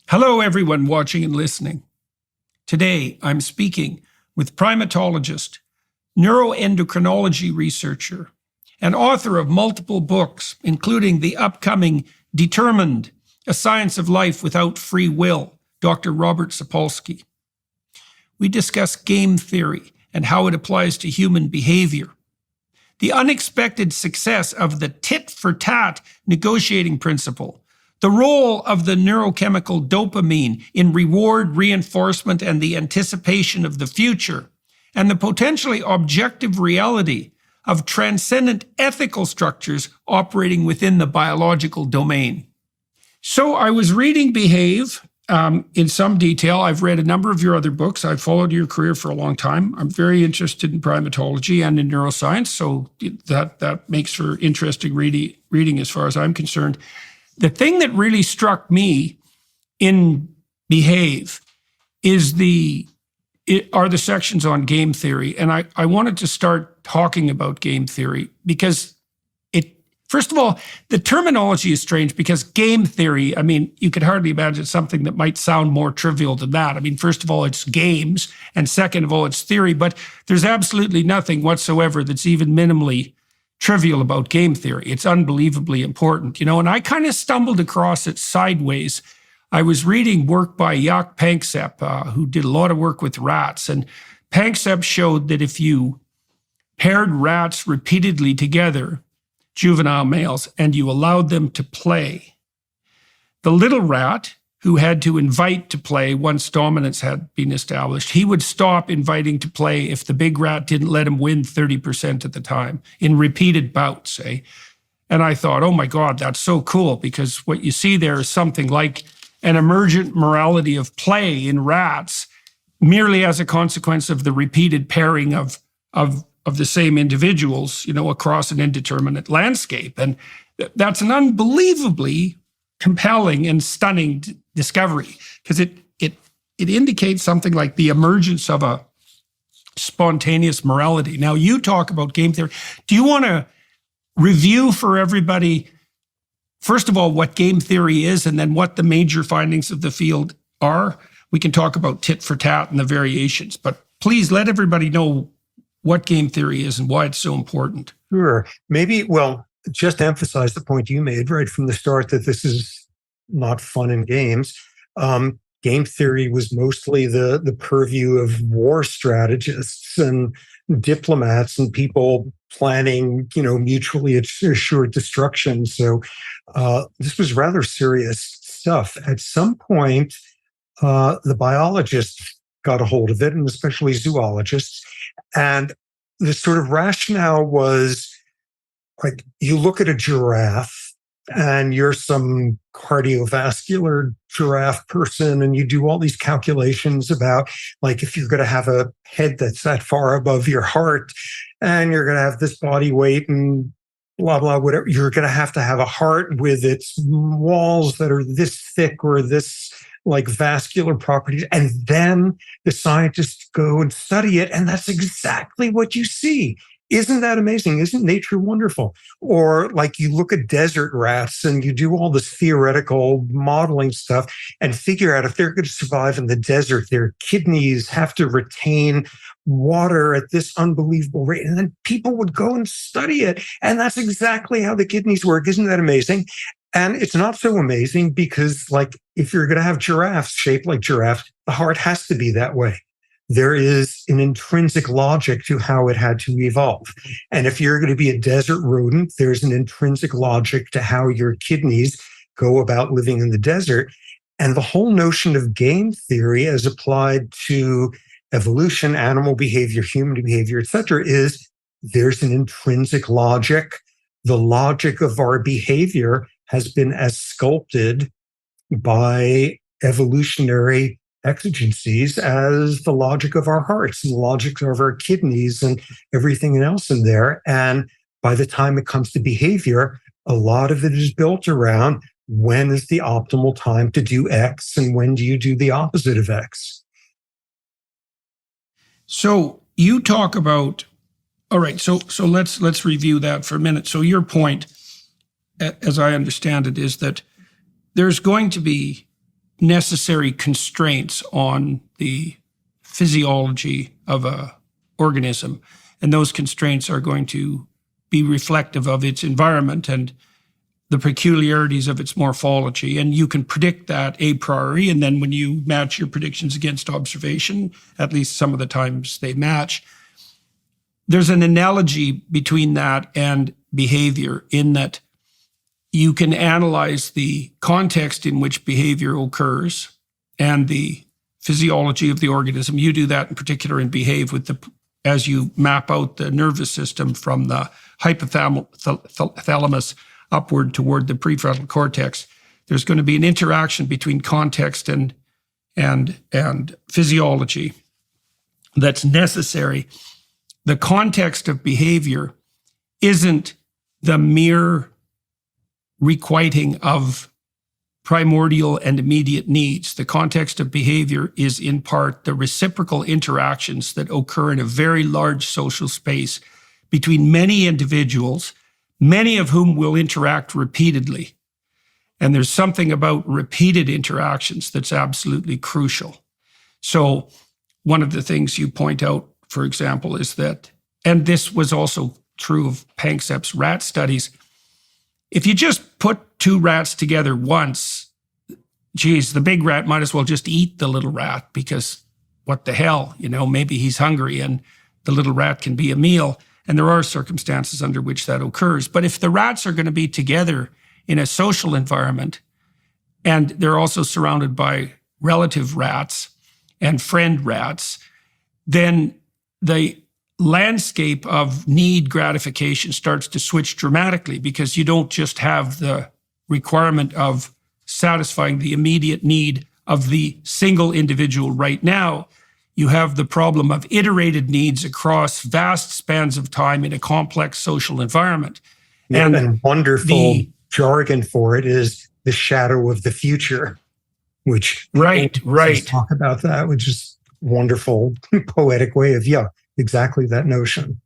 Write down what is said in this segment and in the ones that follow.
Hello, everyone watching and listening. Today, I'm speaking with primatologist, neuroendocrinology researcher, and author of multiple books, including the upcoming Determined, A Science of Life Without Free Will, Dr. Robert Sapolsky. We discuss game theory and how it applies to human behavior, the unexpected success of the tit-for-tat negotiating principle, the role of the neurochemical dopamine in reward reinforcement and the anticipation of the future, and the potentially objective reality of transcendent ethical structures operating within the biological domain. So I was reading Behave in some detail. I've read a number of your other books. I've followed your career for a long time. I'm very interested in primatology and in neuroscience, so that makes for interesting reading as far as I'm concerned. The thing that really struck me in Behave are the sections on game theory. And I wanted to start talking about game theory because first of all, the terminology is strange because game theory, I mean, you could hardly imagine something that might sound more trivial than that. I mean, first of all, it's games, and second of all, it's theory, but there's absolutely nothing whatsoever that's even minimally trivial about game theory. It's unbelievably important, and I kind of stumbled across it sideways. I was reading work by Jaak Panksepp, who did a lot of work with rats, and Panksepp showed that if you paired rats repeatedly together, juvenile males, and you allowed them to play, the little rat who had to invite to play once dominance had been established, he would stop inviting to play if the big rat didn't let him win 30% of the time in repeated bouts, eh? And I thought, oh my God, that's so cool, because what you see there is something like an emergent morality of play in rats merely as a consequence of the repeated pairing of the same individuals, across an indeterminate landscape. And that's an unbelievably compelling and stunning discovery, because it indicates something like the emergence of a spontaneous morality. Now, you talk about game theory. Do you want to review for everybody, first of all, what game theory is, and then what the major findings of the field are? We can talk about tit for tat and the variations, but please let everybody know what game theory is and why it's so important. Sure. Maybe, just emphasize the point you made right from the start that this is not fun and games. Game theory was mostly the purview of war strategists and diplomats and people planning, mutually assured destruction. So this was rather serious stuff. At some point, the biologists got a hold of it, and especially zoologists. And the sort of rationale was, like, you look at a giraffe and you're some cardiovascular giraffe person, and you do all these calculations about, like, if you're going to have a head that's that far above your heart and you're going to have this body weight and blah, blah, whatever, you're going to have a heart with its walls that are this thick or this like vascular properties. And then the scientists go and study it, and that's exactly what you see. Isn't that amazing? Isn't nature wonderful? Or like you look at desert rats and you do all this theoretical modeling stuff and figure out if they're going to survive in the desert, their kidneys have to retain water at this unbelievable rate. And then people would go and study it. And that's exactly how the kidneys work. Isn't that amazing? And it's not so amazing because, like, if you're going to have giraffes shaped like giraffes, the heart has to be that way. There is an intrinsic logic to how it had to evolve. And if you're going to be a desert rodent, there's an intrinsic logic to how your kidneys go about living in the desert. And the whole notion of game theory as applied to evolution, animal behavior, human behavior, etc., is there's an intrinsic logic. The logic of our behavior has been as sculpted by evolutionary exigencies as the logic of our hearts and the logic of our kidneys and everything else in there. And by the time it comes to behavior, a lot of it is built around when is the optimal time to do X and when do you do the opposite of X. So you talk about, all right, so let's review that for a minute. So your point, as I understand it, is that there's going to be necessary constraints on the physiology of a organism. And those constraints are going to be reflective of its environment and the peculiarities of its morphology. And you can predict that a priori. And then when you match your predictions against observation, at least some of the times they match, there's an analogy between that and behavior in that you can analyze the context in which behavior occurs and the physiology of the organism. You do that in particular in Behave as you map out the nervous system from the hypothalamus upward toward the prefrontal cortex. There's going to be an interaction between context and physiology that's necessary. The context of behavior isn't the mere requiting of primordial and immediate needs. The context of behavior is in part the reciprocal interactions that occur in a very large social space between many individuals, many of whom will interact repeatedly. And there's something about repeated interactions that's absolutely crucial. So one of the things you point out, for example, is that, and this was also true of Panksepp's rat studies, if you just put two rats together once, geez, the big rat might as well just eat the little rat because what the hell, maybe he's hungry and the little rat can be a meal. And there are circumstances under which that occurs. But if the rats are going to be together in a social environment, and they're also surrounded by relative rats and friend rats, then the landscape of need gratification starts to switch dramatically because you don't just have the requirement of satisfying the immediate need of the single individual right now. You have the problem of iterated needs across vast spans of time in a complex social environment. And wonderful jargon for it is the shadow of the future, which right. talk about that, which is wonderful poetic way of, exactly that notion.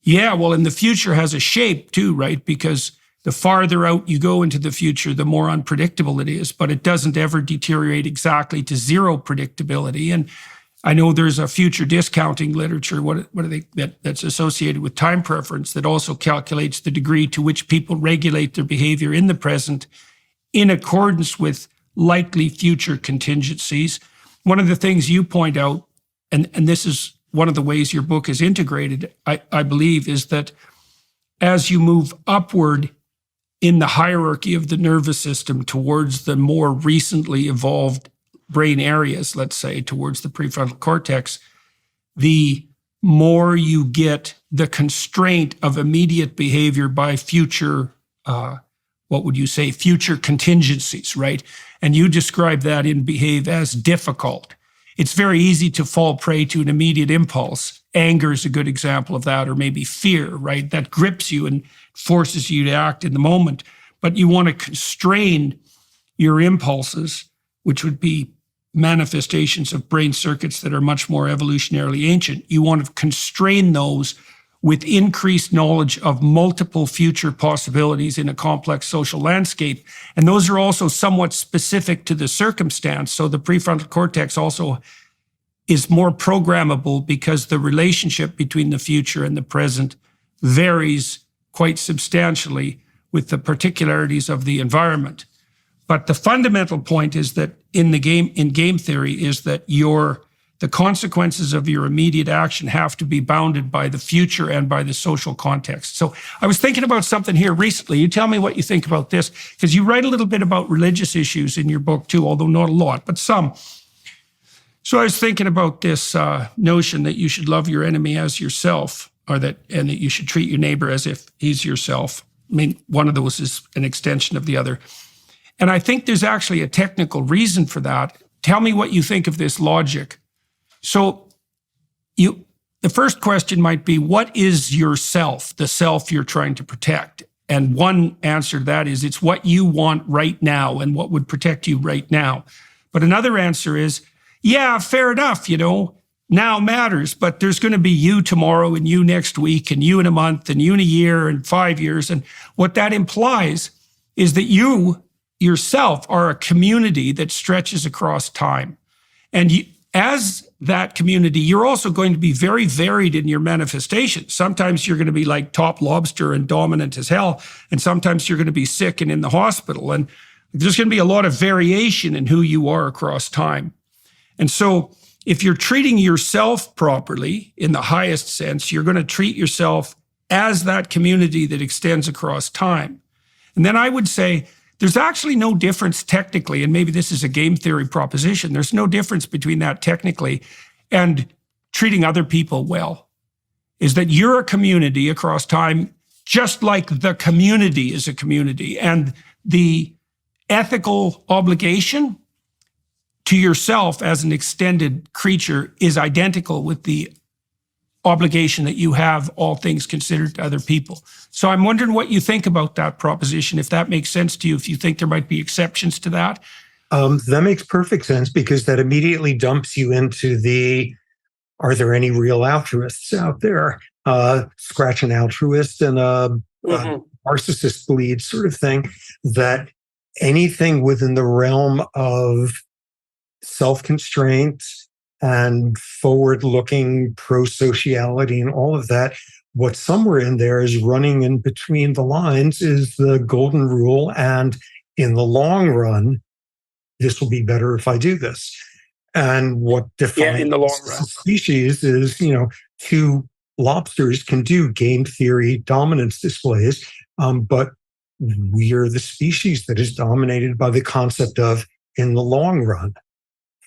Yeah, well, and the future has a shape too, right? Because the farther out you go into the future, the more unpredictable it is, but it doesn't ever deteriorate exactly to zero predictability. And I know there's a future discounting literature, that's associated with time preference that also calculates the degree to which people regulate their behavior in the present in accordance with likely future contingencies. One of the things you point out, and this is one of the ways your book is integrated, I believe, is that as you move upward in the hierarchy of the nervous system towards the more recently evolved brain areas, let's say towards the prefrontal cortex, the more you get the constraint of immediate behavior by future, future contingencies, right? And you describe that in Behave as difficult. It's very easy to fall prey to an immediate impulse. Anger is a good example of that, or maybe fear, right? That grips you and forces you to act in the moment. But you want to constrain your impulses, which would be manifestations of brain circuits that are much more evolutionarily ancient. You want to constrain those with increased knowledge of multiple future possibilities in a complex social landscape. And those are also somewhat specific to the circumstance. So the prefrontal cortex also is more programmable because the relationship between the future and the present varies quite substantially with the particularities of the environment. But the fundamental point is that in game theory is that the consequences of your immediate action have to be bounded by the future and by the social context. So I was thinking about something here recently. You tell me what you think about this, because you write a little bit about religious issues in your book too, although not a lot, but some. So I was thinking about this notion that you should love your enemy as yourself, and that you should treat your neighbor as if he's yourself. I mean, one of those is an extension of the other. And I think there's actually a technical reason for that. Tell me what you think of this logic. So the first question might be, what is yourself, the self you're trying to protect? And one answer to that is it's what you want right now and what would protect you right now. But another answer is, yeah, fair enough, now matters, but there's going to be you tomorrow and you next week and you in a month and you in a year and 5 years. And what that implies is that you yourself are a community that stretches across time. And as that community, you're also going to be very varied in your manifestations. Sometimes you're going to be like top lobster and dominant as hell. And sometimes you're going to be sick and in the hospital. And there's going to be a lot of variation in who you are across time. And so if you're treating yourself properly in the highest sense, you're going to treat yourself as that community that extends across time. And then I would say, there's actually no difference technically, and maybe this is a game theory proposition, there's no difference between that technically and treating other people well. Is that you're a community across time, just like the community is a community. And the ethical obligation to yourself as an extended creature is identical with the obligation that you have, all things considered, to other people. So I'm wondering what you think about that proposition, if that makes sense to you, if you think there might be exceptions to that. That makes perfect sense, because that immediately dumps you into are there any real altruists out there? Scratch an altruist and a narcissist bleed sort of thing, that anything within the realm of self-constraint and forward-looking pro-sociality and all of that, what somewhere in there is running in between the lines is the golden rule. And in the long run, this will be better if I do this. And what defines in the long run species is, two lobsters can do game theory dominance displays, but we are the species that is dominated by the concept of in the long run.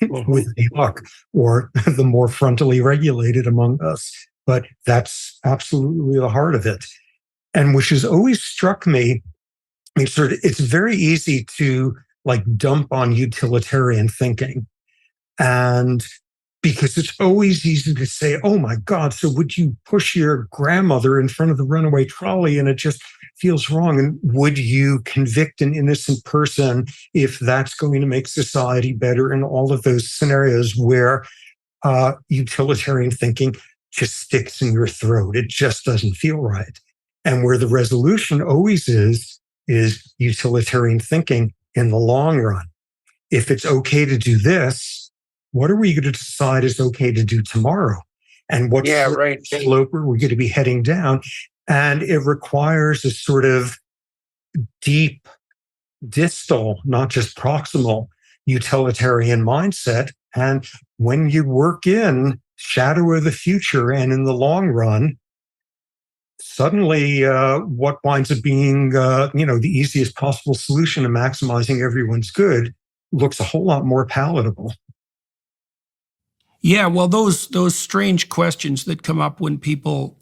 With any luck, or the more frontally regulated among us. But that's absolutely the heart of it. And which has always struck me, it's very easy to dump on utilitarian thinking. And because it's always easy to say, oh my God, so would you push your grandmother in front of the runaway trolley and it just feels wrong? And would you convict an innocent person if that's going to make society better? In all of those scenarios where utilitarian thinking just sticks in your throat. It just doesn't feel right. And where the resolution always is utilitarian thinking in the long run. If it's okay to do this, what are we going to decide is okay to do tomorrow? And what slope are we going to be heading down? And it requires a sort of deep, distal, not just proximal, utilitarian mindset. And when you work in shadow of the future and in the long run, suddenly what winds up being the easiest possible solution to maximizing everyone's good looks a whole lot more palatable. Yeah, well, those strange questions that come up when people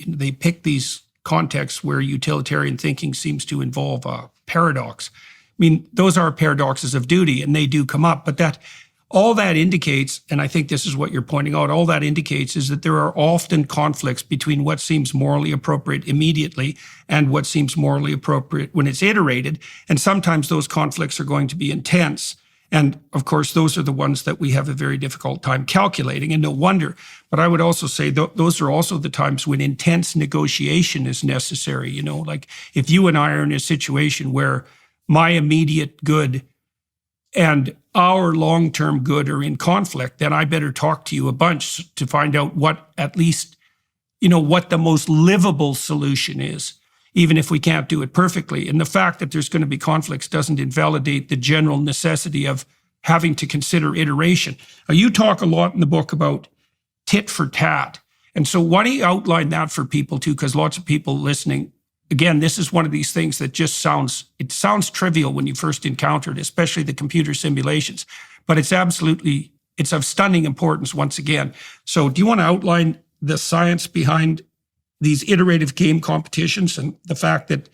they pick these contexts where utilitarian thinking seems to involve a paradox. I mean, those are paradoxes of duty, and they do come up. But all that indicates, and I think this is what you're pointing out, all that indicates is that there are often conflicts between what seems morally appropriate immediately and what seems morally appropriate when it's iterated. And sometimes those conflicts are going to be intense. And of course, those are the ones that we have a very difficult time calculating, and no wonder. But I would also say those are also the times when intense negotiation is necessary. Like if you and I are in a situation where my immediate good and our long-term good are in conflict, then I better talk to you a bunch to find out what the most livable solution is, even if we can't do it perfectly. And the fact that there's going to be conflicts doesn't invalidate the general necessity of having to consider iteration. You talk a lot in the book about tit for tat. And so why don't you outline that for people too? Because lots of people listening, again, this is one of these things that just sounds trivial when you first encounter it, especially the computer simulations, but it's of stunning importance once again. So do you want to outline the science behind these iterative game competitions and the fact that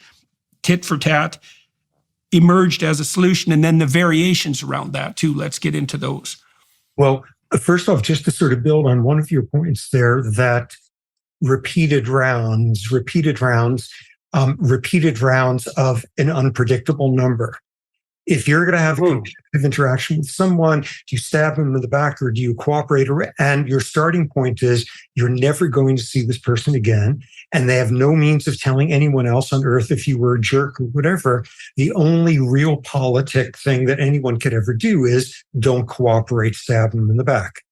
tit for tat emerged as a solution, and then the variations around that too? Let's get into those. Well, first off, just to sort of build on one of your points there, that repeated rounds of an unpredictable number If you're going to have a competitive interaction with someone, do you stab them in the back or do you cooperate? And your starting point is you're never going to see this person again. And they have no means of telling anyone else on earth if you were a jerk or whatever. The only real politic thing that anyone could ever do is don't cooperate, stab them in the back.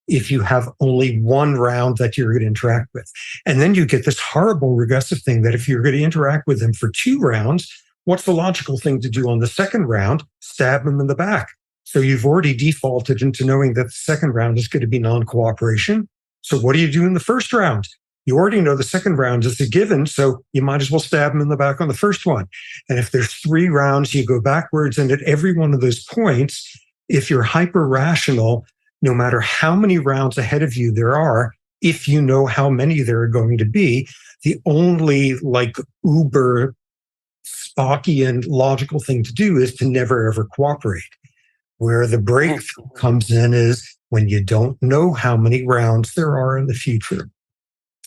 If you have only one round that you're going to interact with. And then you get this horrible regressive thing that if you're going to interact with them for 2 rounds, what's the logical thing to do on the second round? Stab them in the back. So you've already defaulted into knowing that the second round is going to be non-cooperation. So what do you do in the first round? You already know the second round is a given, so you might as well stab them in the back on the first one. And if there's 3 rounds, you go backwards. And at every one of those points, if you're hyper-rational, no matter how many rounds ahead of you there are, if you know how many there are going to be, the only uber Spockian logical thing to do is to never ever cooperate. Where the breakthrough comes in is when you don't know how many rounds there are in the future.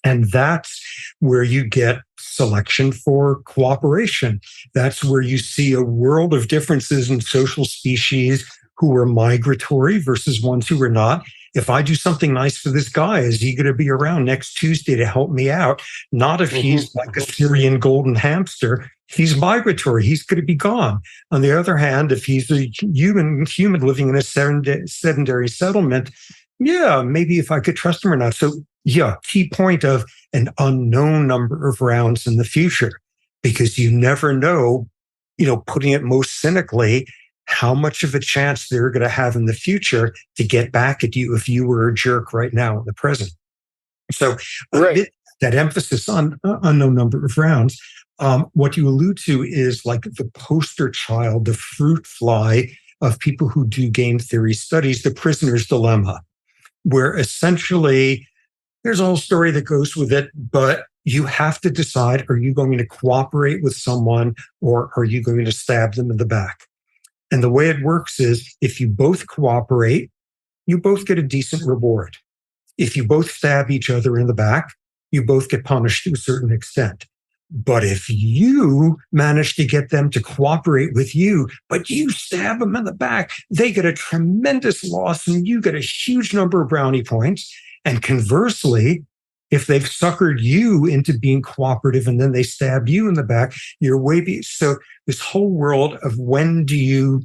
And that's where you get selection for cooperation. That's where you see a world of differences in social species who are migratory versus ones who are not. If I do something nice for this guy, is he going to be around next Tuesday to help me out? Not if he's like a Syrian golden hamster. He's migratory. He's going to be gone. On the other hand, if he's a human living in a sedentary settlement, yeah, maybe if I could trust him or not. So yeah, key point of an unknown number of rounds in the future, because you never know, putting it most cynically, how much of a chance they're going to have in the future to get back at you if you were a jerk right now in the present. So that emphasis on unknown number of rounds, what you allude to is like the poster child, the fruit fly of people who do game theory studies, the prisoner's dilemma, where essentially there's a whole story that goes with it, but you have to decide, are you going to cooperate with someone or are you going to stab them in the back? And the way it works is if you both cooperate, you both get a decent reward. If you both stab each other in the back, you both get punished to a certain extent. But if you manage to get them to cooperate with you, but you stab them in the back, they get a tremendous loss and you get a huge number of brownie points. And conversely, if they've suckered you into being cooperative and then they stab you in the back, you're way so this whole world of when do you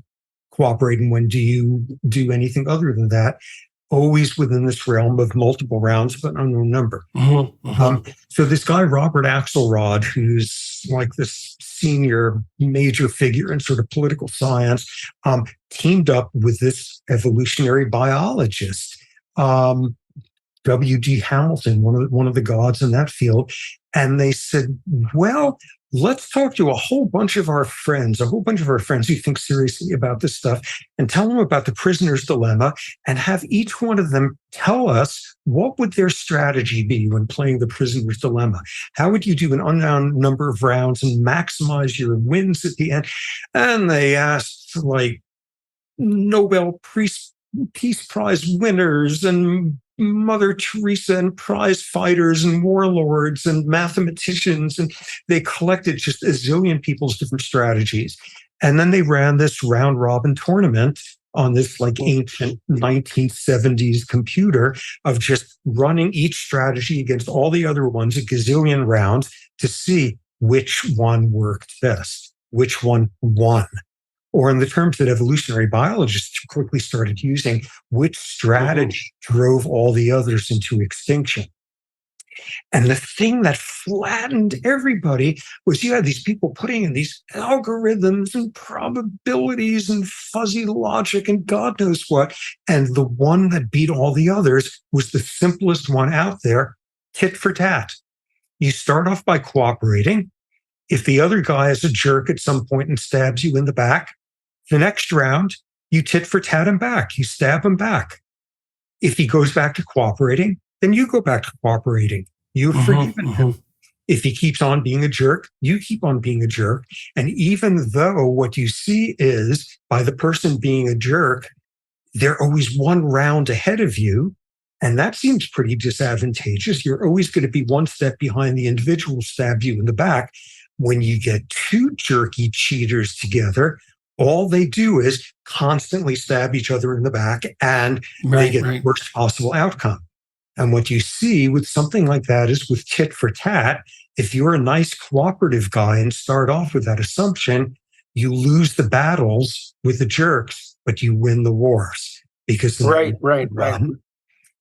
cooperate and when do you do anything other than that, always within this realm of multiple rounds, but unknown number. So this guy, Robert Axelrod, who's like this senior major figure in sort of political science, teamed up with this evolutionary biologist, W.G. Hamilton, one of the gods in that field. And they said, well, let's talk to a whole bunch of our friends who think seriously about this stuff and tell them about the prisoner's dilemma and have each one of them tell us what would their strategy be when playing the prisoner's dilemma. How would you do an unknown number of rounds and maximize your wins at the end? And they asked like Nobel Peace Prize winners and Mother Teresa and prize fighters and warlords and mathematicians. And they collected just a zillion people's different strategies. And then they ran this round robin tournament on this like ancient 1970s computer of just running each strategy against all the other ones, a gazillion rounds, to see which one worked best, which one won. Or in the terms that evolutionary biologists quickly started using, which strategy drove all the others into extinction. And the thing that flattened everybody was you had these people putting in these algorithms and probabilities and fuzzy logic and God knows what. And the one that beat all the others was the simplest one out there, tit for tat. You start off by cooperating. If the other guy is a jerk at some point and stabs you in the back, the next round, you tit for tat him back. You stab him back. If he goes back to cooperating, then you go back to cooperating. You've forgiven him. If he keeps on being a jerk, you keep on being a jerk. And even though what you see is by the person being a jerk, they're always one round ahead of you. And that seems pretty disadvantageous. You're always going to be one step behind the individual who stabbed you in the back. When you get 2 jerky cheaters together, All they do is constantly stab each other in the back, and they get the worst possible outcome. And what you see with something like that is with tit for tat, if you're a nice cooperative guy and start off with that assumption, you lose the battles with the jerks, but you win the wars because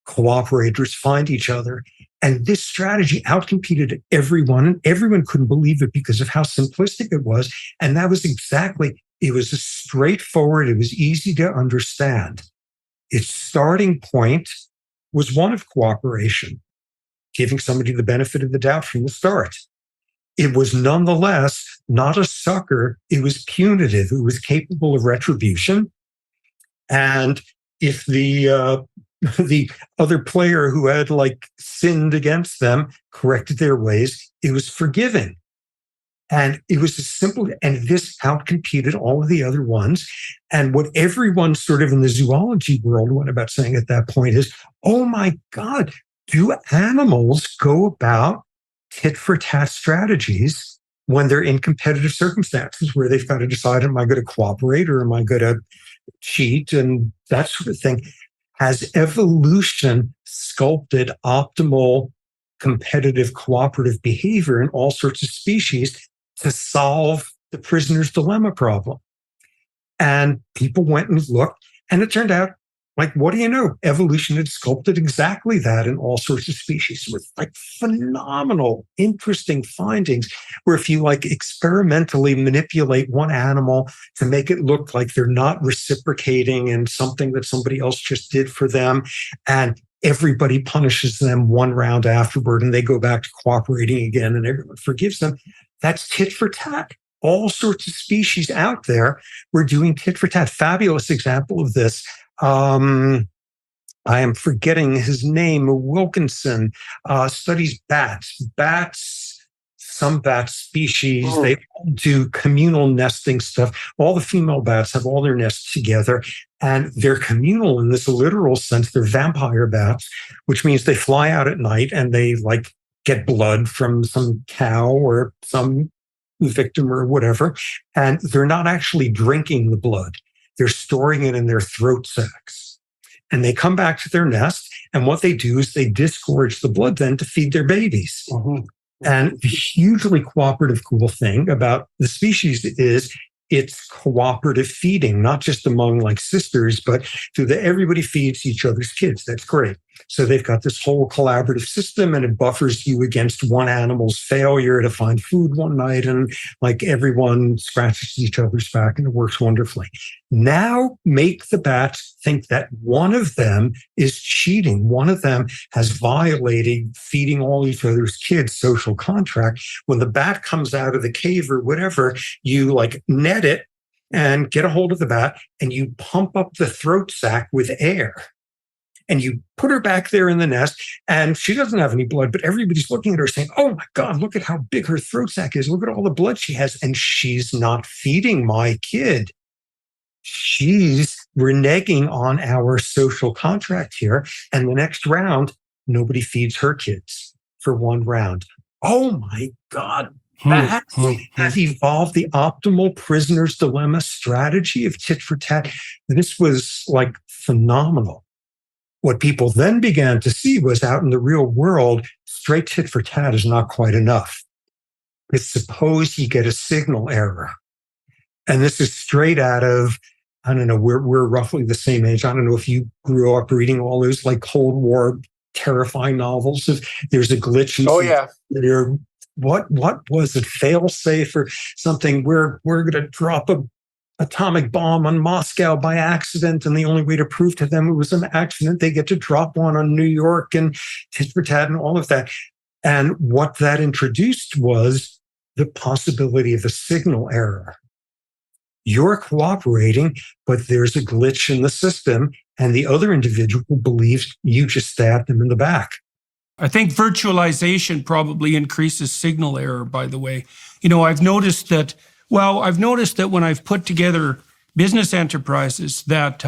cooperators find each other. And this strategy outcompeted everyone, and everyone couldn't believe it because of how simplistic it was. And that was exactly, it was straightforward. It was easy to understand. Its starting point was one of cooperation, giving somebody the benefit of the doubt from the start. It was nonetheless not a sucker. It was punitive. It was capable of retribution. And if the other player who had sinned against them corrected their ways, it was forgiving. And it was as simple, and this outcompeted all of the other ones. And what everyone sort of in the zoology world went about saying at that point is, oh my God, do animals go about tit for tat strategies when they're in competitive circumstances where they've got to decide, am I going to cooperate or am I going to cheat and that sort of thing? Has evolution sculpted optimal competitive cooperative behavior in all sorts of species to solve the prisoner's dilemma problem? And people went and looked, and it turned out, what do you know? Evolution had sculpted exactly that in all sorts of species with phenomenal, interesting findings where if you experimentally manipulate one animal to make it look like they're not reciprocating in something that somebody else just did for them, and everybody punishes them one round afterward and they go back to cooperating again and everyone forgives them, that's tit for tat. All sorts of species out there were doing tit for tat. Fabulous example of this. I am forgetting his name. Wilkinson studies bats. Some bat species, they all do communal nesting stuff. All the female bats have all their nests together, and they're communal in this literal sense. They're vampire bats, which means they fly out at night and they get blood from some cow or some victim or whatever, and they're not actually drinking the blood. They're storing it in their throat sacs. And they come back to their nest, and what they do is they disgorge the blood then to feed their babies. Mm-hmm. And the hugely cooperative cool thing about the species is it's cooperative feeding, not just among sisters, but everybody feeds each other's kids. That's great. So they've got this whole collaborative system, and it buffers you against one animal's failure to find food one night. And everyone scratches each other's back, and it works wonderfully. Now make the bats think that one of them is cheating. One of them has violated feeding all each other's kids' social contract. When the bat comes out of the cave or whatever, you net it and get a hold of the bat, and you pump up the throat sac with air. And you put her back there in the nest, and she doesn't have any blood, but everybody's looking at her saying, oh my God, look at how big her throat sac is. Look at all the blood she has. And she's not feeding my kid. She's reneging on our social contract here. And the next round, nobody feeds her kids for one round. Oh my God. Bats have evolved the optimal prisoner's dilemma strategy of tit for tat. This was phenomenal. What people then began to see was out in the real world, straight tit for tat is not quite enough. Because suppose you get a signal error. And this is straight out of, I don't know, we're roughly the same age. I don't know if you grew up reading all those Cold War terrifying novels. If there's a glitch. What was it? Fail safe or something? We're going to drop a atomic bomb on Moscow by accident, and the only way to prove to them it was an accident, they get to drop one on New York and tit for tat and all of that. And what that introduced was the possibility of a signal error. You're cooperating, but there's a glitch in the system, and the other individual believes you just stabbed them in the back. I think virtualization probably increases signal error, by the way. I've noticed that when I've put together business enterprises that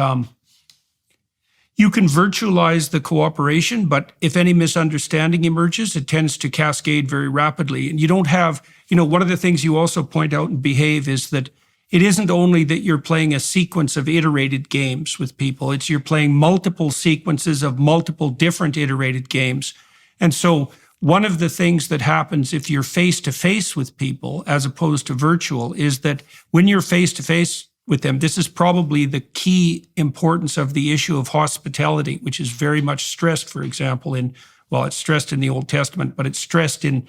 you can virtualize the cooperation, but if any misunderstanding emerges, it tends to cascade very rapidly. And you don't have, one of the things you also point out in Behave is that it isn't only that you're playing a sequence of iterated games with people, it's you're playing multiple sequences of multiple different iterated games. And so one of the things that happens if you're face-to-face with people as opposed to virtual is that when you're face-to-face with them, this is probably the key importance of the issue of hospitality, which is very much stressed, for example, it's stressed in the Old Testament, but it's stressed in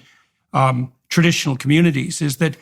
traditional communities, is that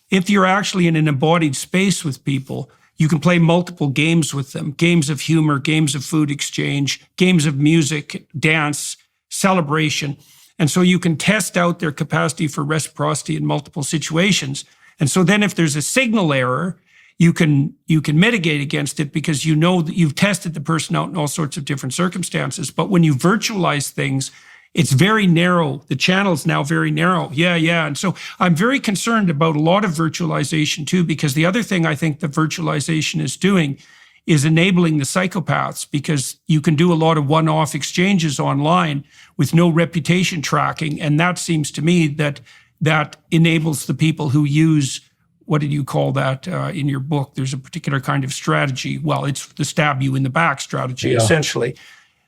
if you're actually in an embodied space with people, you can play multiple games with them, games of humor, games of food exchange, games of music, dance, celebration. And so you can test out their capacity for reciprocity in multiple situations. And so then if there's a signal error, you can mitigate against it because you know that you've tested the person out in all sorts of different circumstances. But when you virtualize things, it's very narrow. The channel's now very narrow. Yeah. And so I'm very concerned about a lot of virtualization too, because the other thing I think that virtualization is doing is enabling the psychopaths, because you can do a lot of one-off exchanges online with no reputation tracking. And that seems to me that enables the people who use, what did you call that in your book? There's a particular kind of strategy. Well, it's the stab you in the back strategy, essentially.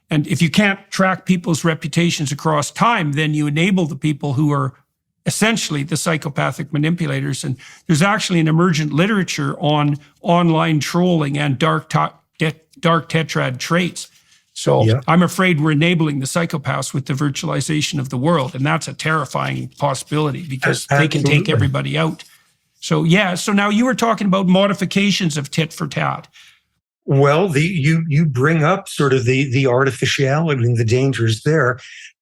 And if you can't track people's reputations across time, then you enable the people who are essentially the psychopathic manipulators. And there's actually an emergent literature on online trolling and dark tetrad traits. So I'm afraid we're enabling the psychopaths with the virtualization of the world. And that's a terrifying possibility because they can take everybody out. So now you were talking about modifications of tit for tat. Well, you bring up sort of the artificiality and the dangers there.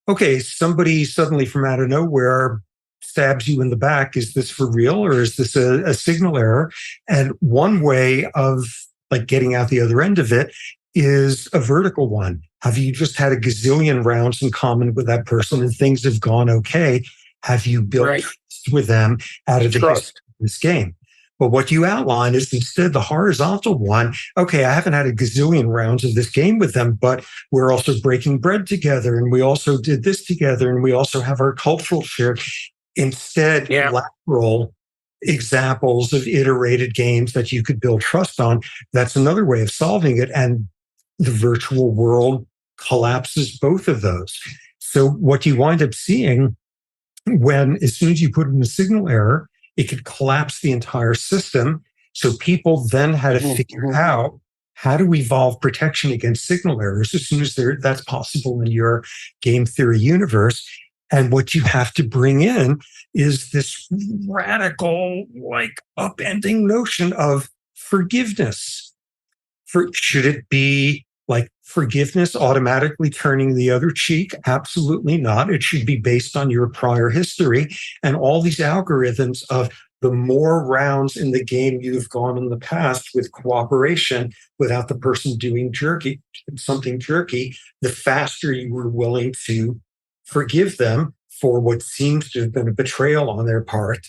Okay, somebody suddenly from out of nowhere stabs you in the back. Is this for real, or is this a signal error? And one way of like getting out the other end of it is a vertical one. Have you just had a gazillion rounds in common with that person and things have gone okay? Have you built trust with them out of the history of this game? But what you outline is instead the horizontal one. Okay, I haven't had a gazillion rounds of this game with them, but we're also breaking bread together, and we also did this together, and we also have our cultural share. Instead, lateral examples of iterated games that you could build trust on. That's another way of solving it. And the virtual world collapses both of those. So what you wind up seeing as soon as you put in a signal error, it could collapse the entire system. So people then had to figure out how to evolve protection against signal errors as soon as that's possible in your game theory universe. And what you have to bring in is this radical, upending notion of forgiveness. Should it be like forgiveness automatically turning the other cheek? Absolutely not. It should be based on your prior history and all these algorithms of the more rounds in the game you've gone in the past with cooperation without the person doing something jerky, the faster you were willing to forgive them for what seems to have been a betrayal on their part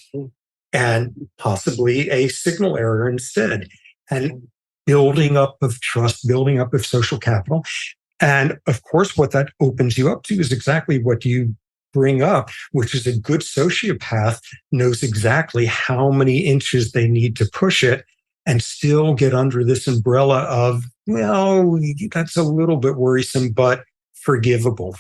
and possibly a signal error instead. And building up of trust, building up of social capital. And of course, what that opens you up to is exactly what you bring up, which is a good sociopath knows exactly how many inches they need to push it and still get under this umbrella of, well, that's a little bit worrisome, but forgivable.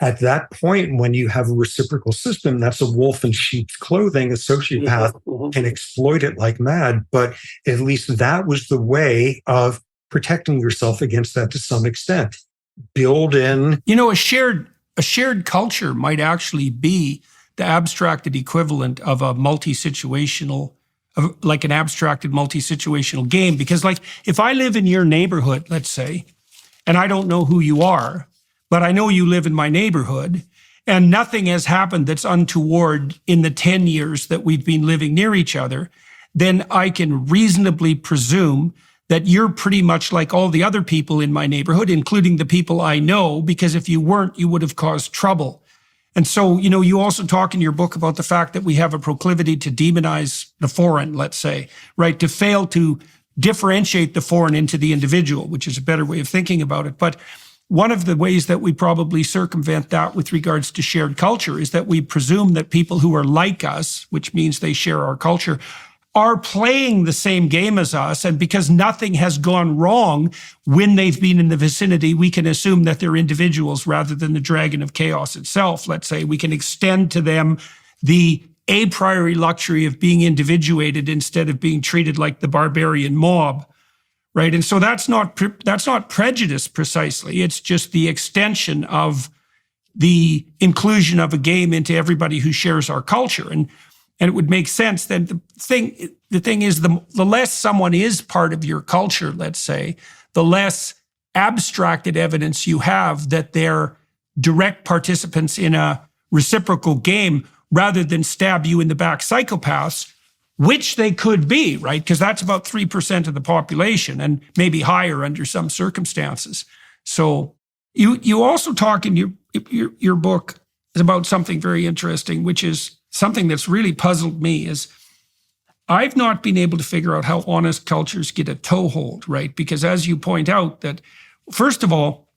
At that point, when you have a reciprocal system, that's a wolf in sheep's clothing. A sociopath can exploit it like mad, but at least that was the way of protecting yourself against that to some extent. Build in. A shared culture might actually be the abstracted equivalent of a like an abstracted multi-situational game. Because if I live in your neighborhood, let's say, and I don't know who you are, but I know you live in my neighborhood, and nothing has happened that's untoward in the 10 years that we've been living near each other, then I can reasonably presume that you're pretty much like all the other people in my neighborhood, including the people I know, because if you weren't, you would have caused trouble. And so, you also talk in your book about the fact that we have a proclivity to demonize the foreign, let's say, right? To fail to differentiate the foreign into the individual, which is a better way of thinking about it. But one of the ways that we probably circumvent that with regards to shared culture is that we presume that people who are like us, which means they share our culture, are playing the same game as us, and because nothing has gone wrong when they've been in the vicinity, we can assume that they're individuals rather than the dragon of chaos itself. Let's say we can extend to them the a priori luxury of being individuated instead of being treated like the barbarian mob, right? And so that's not prejudice precisely. It's just the extension of the inclusion of a game into everybody who shares our culture. And it would make sense that the thing is, the less someone is part of your culture, let's say, the less abstracted evidence you have that they're direct participants in a reciprocal game rather than stab you in the back psychopaths, which they could be, right? Because that's about 3% of the population and maybe higher under some circumstances. So you also talk in your book about something very interesting, which is something that's really puzzled me. Is I've not been able to figure out how honest cultures get a toehold, right? Because as you point out, that first of all,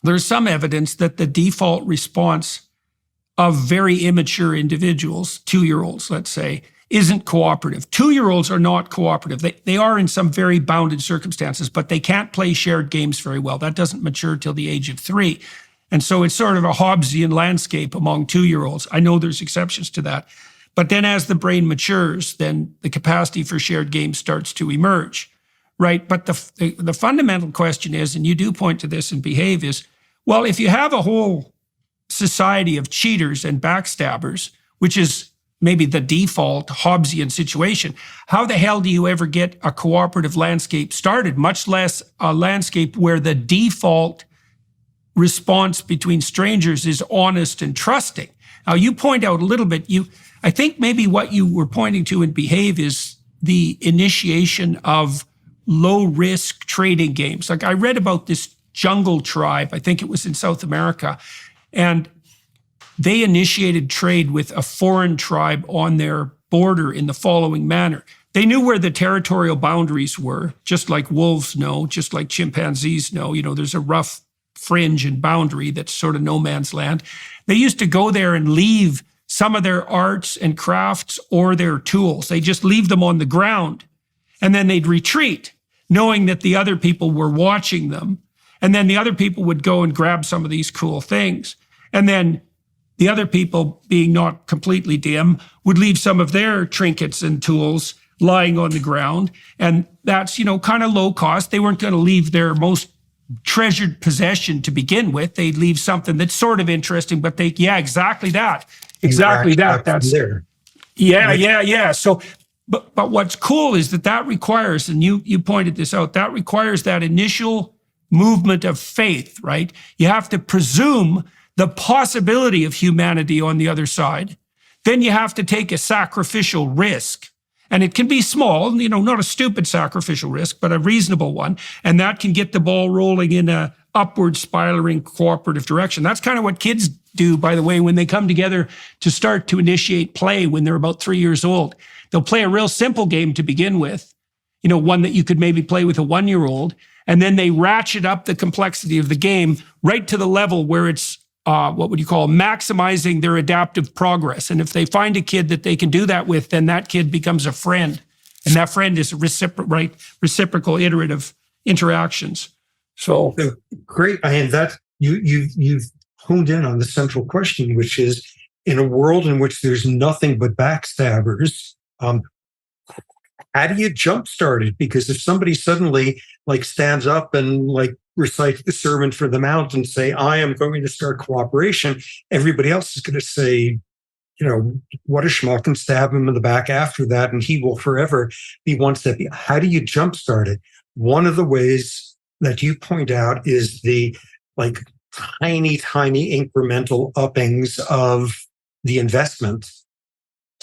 there's some evidence that the default response of very immature individuals, 2-year-olds, let's say, isn't cooperative. 2-year-olds are not cooperative. They are in some very bounded circumstances, but they can't play shared games very well. That doesn't mature till the age of 3. And so it's sort of a Hobbesian landscape among 2-year-olds. I know there's exceptions to that. But then as the brain matures, then the capacity for shared games starts to emerge, right? But the fundamental question is, and you do point to this in Behave, is, well, if you have a whole society of cheaters and backstabbers, which is maybe the default Hobbesian situation, how the hell do you ever get a cooperative landscape started, much less a landscape where the default response between strangers is honest and trusting? Now, you point out a little bit, I think maybe what you were pointing to in Behave is the initiation of low-risk trading games. Like I read about this jungle tribe, I think it was in South America, and they initiated trade with a foreign tribe on their border in the following manner. They knew where the territorial boundaries were, just like wolves know, just like chimpanzees know. There's a rough fringe and boundary that's sort of no man's land. They used to go there and leave some of their arts and crafts or their tools. They just leave them on the ground, and then they'd retreat, knowing that the other people were watching them. And then the other people would go and grab some of these cool things. And then the other people, being not completely dim, would leave some of their trinkets and tools lying on the ground. And that's, kind of low cost. They weren't going to leave their most treasured possession to begin with. They'd leave something that's sort of interesting, but exactly that. Exactly that. That's there. Yeah. So, but what's cool is that requires, and you pointed this out, that requires that initial movement of faith, right? You have to presume the possibility of humanity on the other side. Then you have to take a sacrificial risk. And it can be small, not a stupid sacrificial risk, but a reasonable one. And that can get the ball rolling in a upward spiraling cooperative direction. That's kind of what kids do, by the way, when they come together to start to initiate play when they're about 3 years old. They'll play a real simple game to begin with, one that you could maybe play with a 1-year-old. And then they ratchet up the complexity of the game right to the level where it's what would you call maximizing their adaptive progress. And if they find a kid that they can do that with, then that kid becomes a friend. And that friend is reciprocal iterative interactions. So great. And that you've honed in on the central question, which is, in a world in which there's nothing but backstabbers, how do you jumpstart it? Because if somebody suddenly stands up and recite the Sermon for the Mount and say, I am going to start cooperation, everybody else is going to say, what a schmuck, and stab him in the back after that, and he will forever be one step. How do you jumpstart it? One of the ways that you point out is the tiny incremental uppings of the investment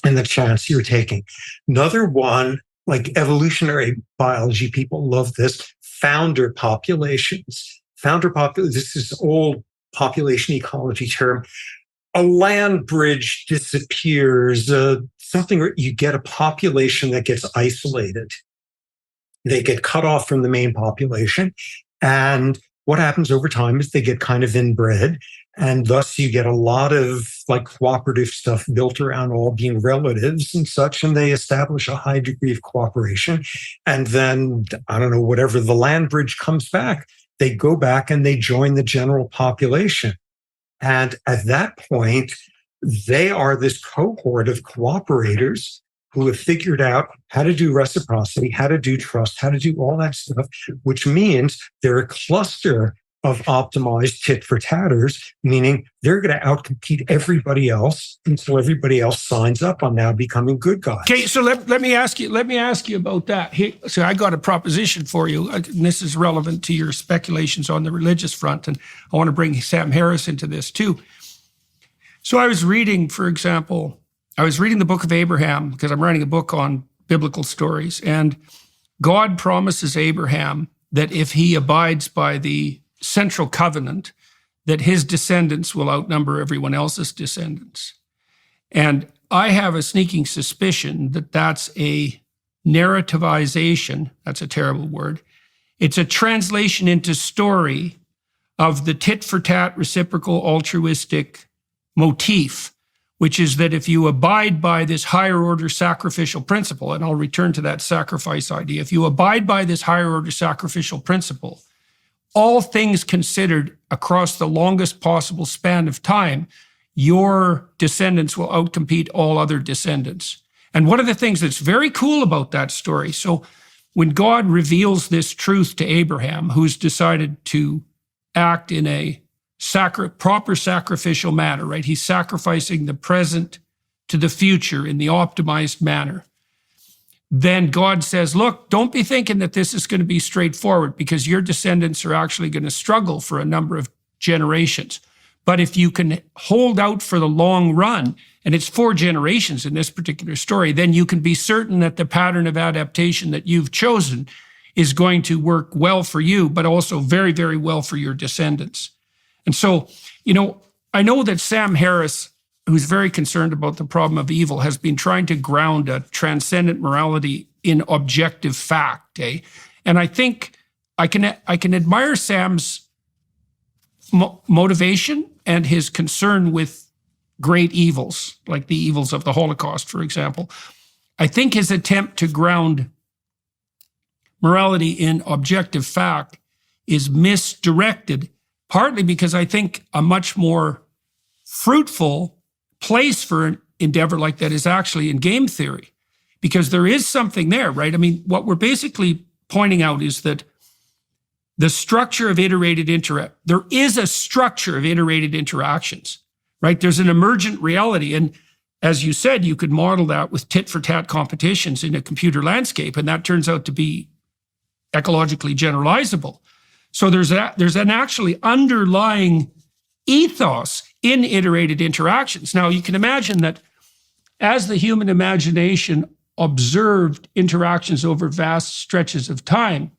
and the chance you're taking. Another one, evolutionary biology, people love this, founder populations. This is old population ecology term. A land bridge disappears, something where you get a population that gets isolated. They get cut off from the main population, and what happens over time is they get kind of inbred. And thus you get a lot of like cooperative stuff built around all being relatives and such. And they establish a high degree of cooperation. And then, I don't know, whatever the land bridge comes back, they go back and they join the general population. And at that point, they are this cohort of cooperators who have figured out how to do reciprocity, how to do trust, how to do all that stuff, which means they're a cluster of optimized tit for tatters, meaning they're going to outcompete everybody else until everybody else signs up on now becoming good guys. Okay, so let me ask you about that. So I got a proposition for you, and this is relevant to your speculations on the religious front, and I want to bring Sam Harris into this too. So I was reading, for example, the book of Abraham because I'm writing a book on biblical stories, and God promises Abraham that if he abides by the central covenant, that his descendants will outnumber everyone else's descendants. And I have a sneaking suspicion that that's a narrativization. That's a terrible word. It's a translation into story of the tit for tat, reciprocal, altruistic motif, which is that if you abide by this higher order sacrificial principle, and I'll return to that sacrifice idea, if you abide by this higher order sacrificial principle, all things considered across the longest possible span of time, your descendants will outcompete all other descendants. And one of the things that's very cool about that story, so when God reveals this truth to Abraham, who's decided to act in a proper sacrificial manner, right? He's sacrificing the present to the future in the optimized manner. Then God says, look, don't be thinking that this is going to be straightforward because your descendants are actually going to struggle for a number of generations. But if you can hold out for the long run, and it's 4 generations in this particular story, then you can be certain that the pattern of adaptation that you've chosen is going to work well for you, but also very, very well for your descendants. And so, I know that Sam Harris, who's very concerned about the problem of evil, has been trying to ground a transcendent morality in objective fact. And I think I can admire Sam's motivation and his concern with great evils, like the evils of the Holocaust, for example. I think his attempt to ground morality in objective fact is misdirected, partly because I think a much more fruitful place for an endeavor like that is actually in game theory, because there is something there, right? I mean, what we're basically pointing out is that the structure of there is a structure of iterated interactions, right? There's an emergent reality. And as you said, you could model that with tit for tat competitions in a computer landscape, and that turns out to be ecologically generalizable. So there's an actually underlying ethos in iterated interactions. Now, you can imagine that as the human imagination observed interactions over vast stretches of time,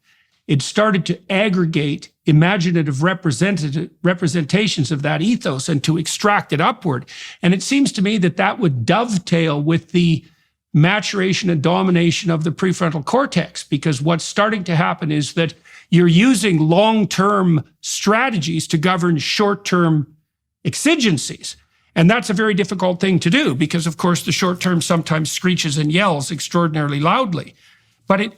it started to aggregate imaginative representations of that ethos and to extract it upward. And it seems to me that that would dovetail with the maturation and domination of the prefrontal cortex, because what's starting to happen is that you're using long-term strategies to govern short-term exigencies. And that's a very difficult thing to do because, of course, the short-term sometimes screeches and yells extraordinarily loudly. But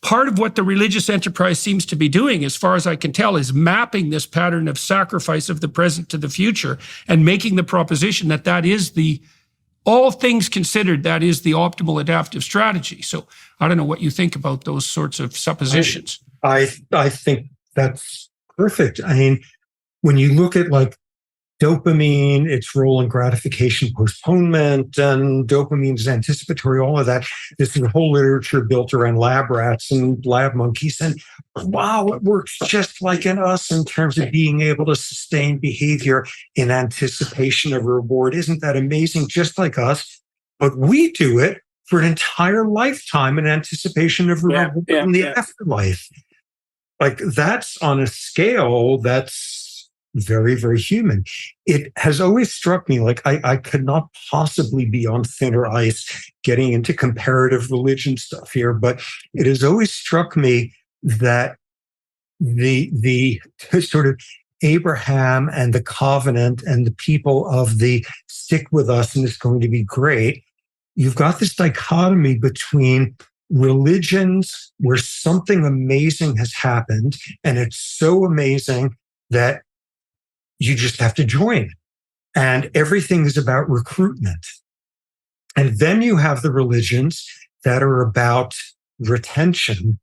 part of what the religious enterprise seems to be doing, as far as I can tell, is mapping this pattern of sacrifice of the present to the future and making the proposition that that is all things considered, that is the optimal adaptive strategy. So I don't know what you think about those sorts of suppositions. I think that's perfect. I mean, when you look at like dopamine, its role in gratification postponement, and dopamine is anticipatory, all of that. There's a whole literature built around lab rats and lab monkeys. And wow, it works just like in us in terms of being able to sustain behavior in anticipation of a reward. Isn't that amazing? Just like us. But we do it for an entire lifetime in anticipation of reward in the afterlife. Like that's on a scale that's very, very human. It has always struck me like I could not possibly be on thinner ice getting into comparative religion stuff here, but it has always struck me that the sort of Abraham and the covenant and the people of the stick with us and it's going to be great. You've got this dichotomy between religions where something amazing has happened, and it's so amazing that you just have to join. And everything is about recruitment. And then you have the religions that are about retention,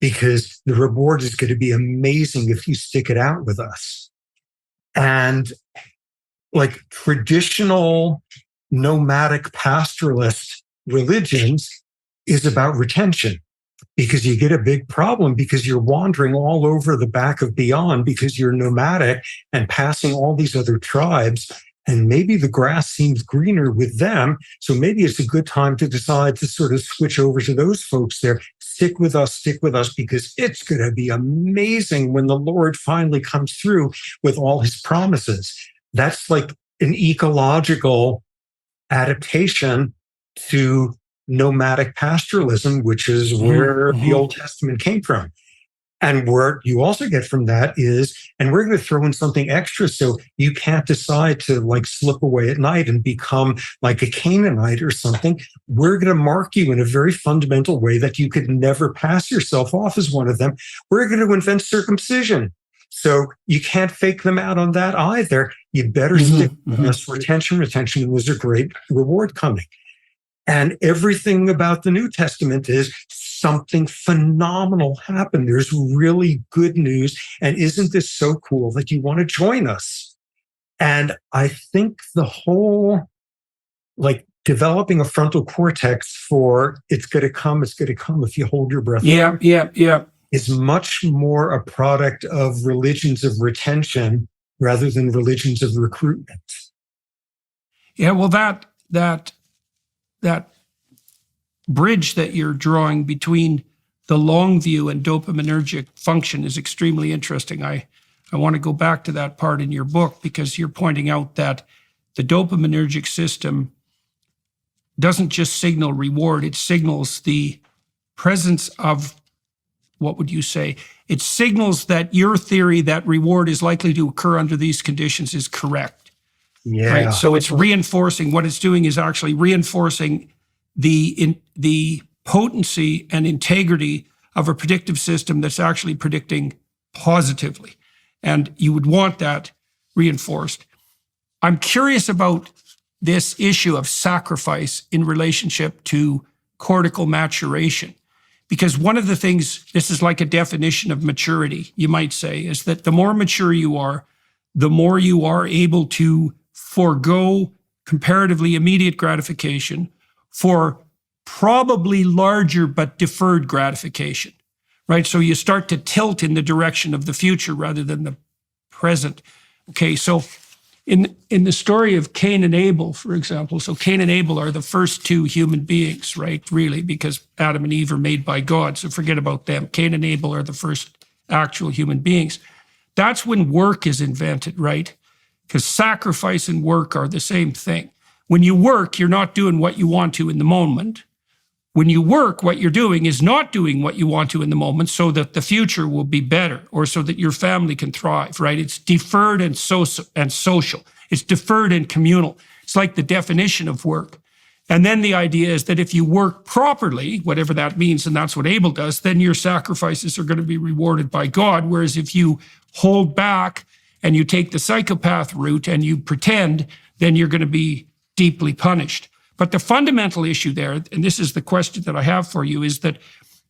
because the reward is going to be amazing if you stick it out with us. And like traditional nomadic pastoralist religions is about retention, because you get a big problem because you're wandering all over the back of beyond because you're nomadic and passing all these other tribes. And maybe the grass seems greener with them. So maybe it's a good time to decide to sort of switch over to those folks there. Stick with us, because it's going to be amazing when the Lord finally comes through with all his promises. That's like an ecological adaptation to nomadic pastoralism, which is where the Old Testament came from. And where you also get from that is, and we're going to throw in something extra so you can't decide to like slip away at night and become like a Canaanite or something. We're going to mark you in a very fundamental way that you could never pass yourself off as one of them. We're going to invent circumcision. So you can't fake them out on that either. You better stick with us. Retention, and there's a great reward coming. And everything about the New Testament is something phenomenal happened. There's really good news. And isn't this so cool that you want to join us? And I think the whole, like developing a frontal cortex for it's going to come if you hold your breath. Yeah. Is much more a product of religions of retention rather than religions of recruitment. Yeah, well, that bridge that you're drawing between the long view and dopaminergic function is extremely interesting. I want to go back to that part in your book because you're pointing out that the dopaminergic system doesn't just signal reward, it signals the presence of, what would you say? It signals that your theory that reward is likely to occur under these conditions is correct. Yeah. Right. So it's reinforcing, what it's doing is actually reinforcing the potency and integrity of a predictive system that's actually predicting positively. And you would want that reinforced. I'm curious about this issue of sacrifice in relationship to cortical maturation. Because one of the things, this is like a definition of maturity, you might say, is that the more mature you are, the more you are able to forego comparatively immediate gratification for probably larger but deferred gratification, right? So you start to tilt in the direction of the future rather than the present. Okay, so in the story of Cain and Abel, for example, so Cain and Abel are the first two human beings, right? Really, because Adam and Eve are made by God, so forget about them. Cain and Abel are the first actual human beings. That's when work is invented, right? Because sacrifice and work are the same thing. When you work, you're not doing what you want to in the moment. When you work, what you're doing is not doing what you want to in the moment so that the future will be better or so that your family can thrive, right? It's deferred and social. It's deferred and communal. It's like the definition of work. And then the idea is that if you work properly, whatever that means, and that's what Abel does, then your sacrifices are going to be rewarded by God. Whereas if you hold back and you take the psychopath route and you pretend, then you're going to be deeply punished. But the fundamental issue there, and this is the question that I have for you, is that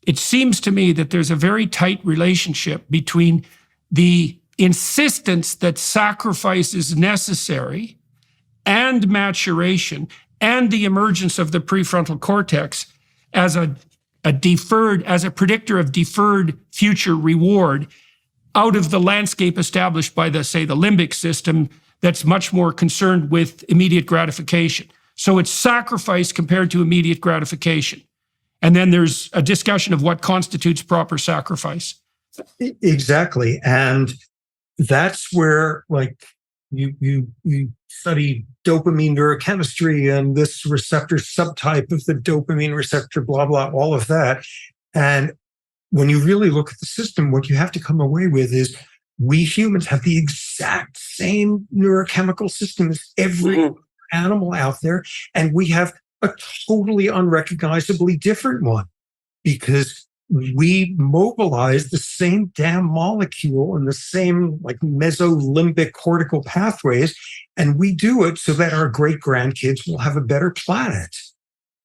it seems to me that there's a very tight relationship between the insistence that sacrifice is necessary and maturation and the emergence of the prefrontal cortex as a predictor of deferred future reward out of the landscape established by the limbic system that's much more concerned with immediate gratification. So it's sacrifice compared to immediate gratification. And then there's a discussion of what constitutes proper sacrifice. Exactly. And that's where, like, you study dopamine neurochemistry and this receptor subtype of the dopamine receptor, blah, blah, all of that. And when you really look at the system, what you have to come away with is we humans have the exact same neurochemical system as every animal out there, and we have a totally unrecognizably different one because we mobilize the same damn molecule and the same like mesolimbic cortical pathways, and we do it so that our great grandkids will have a better planet.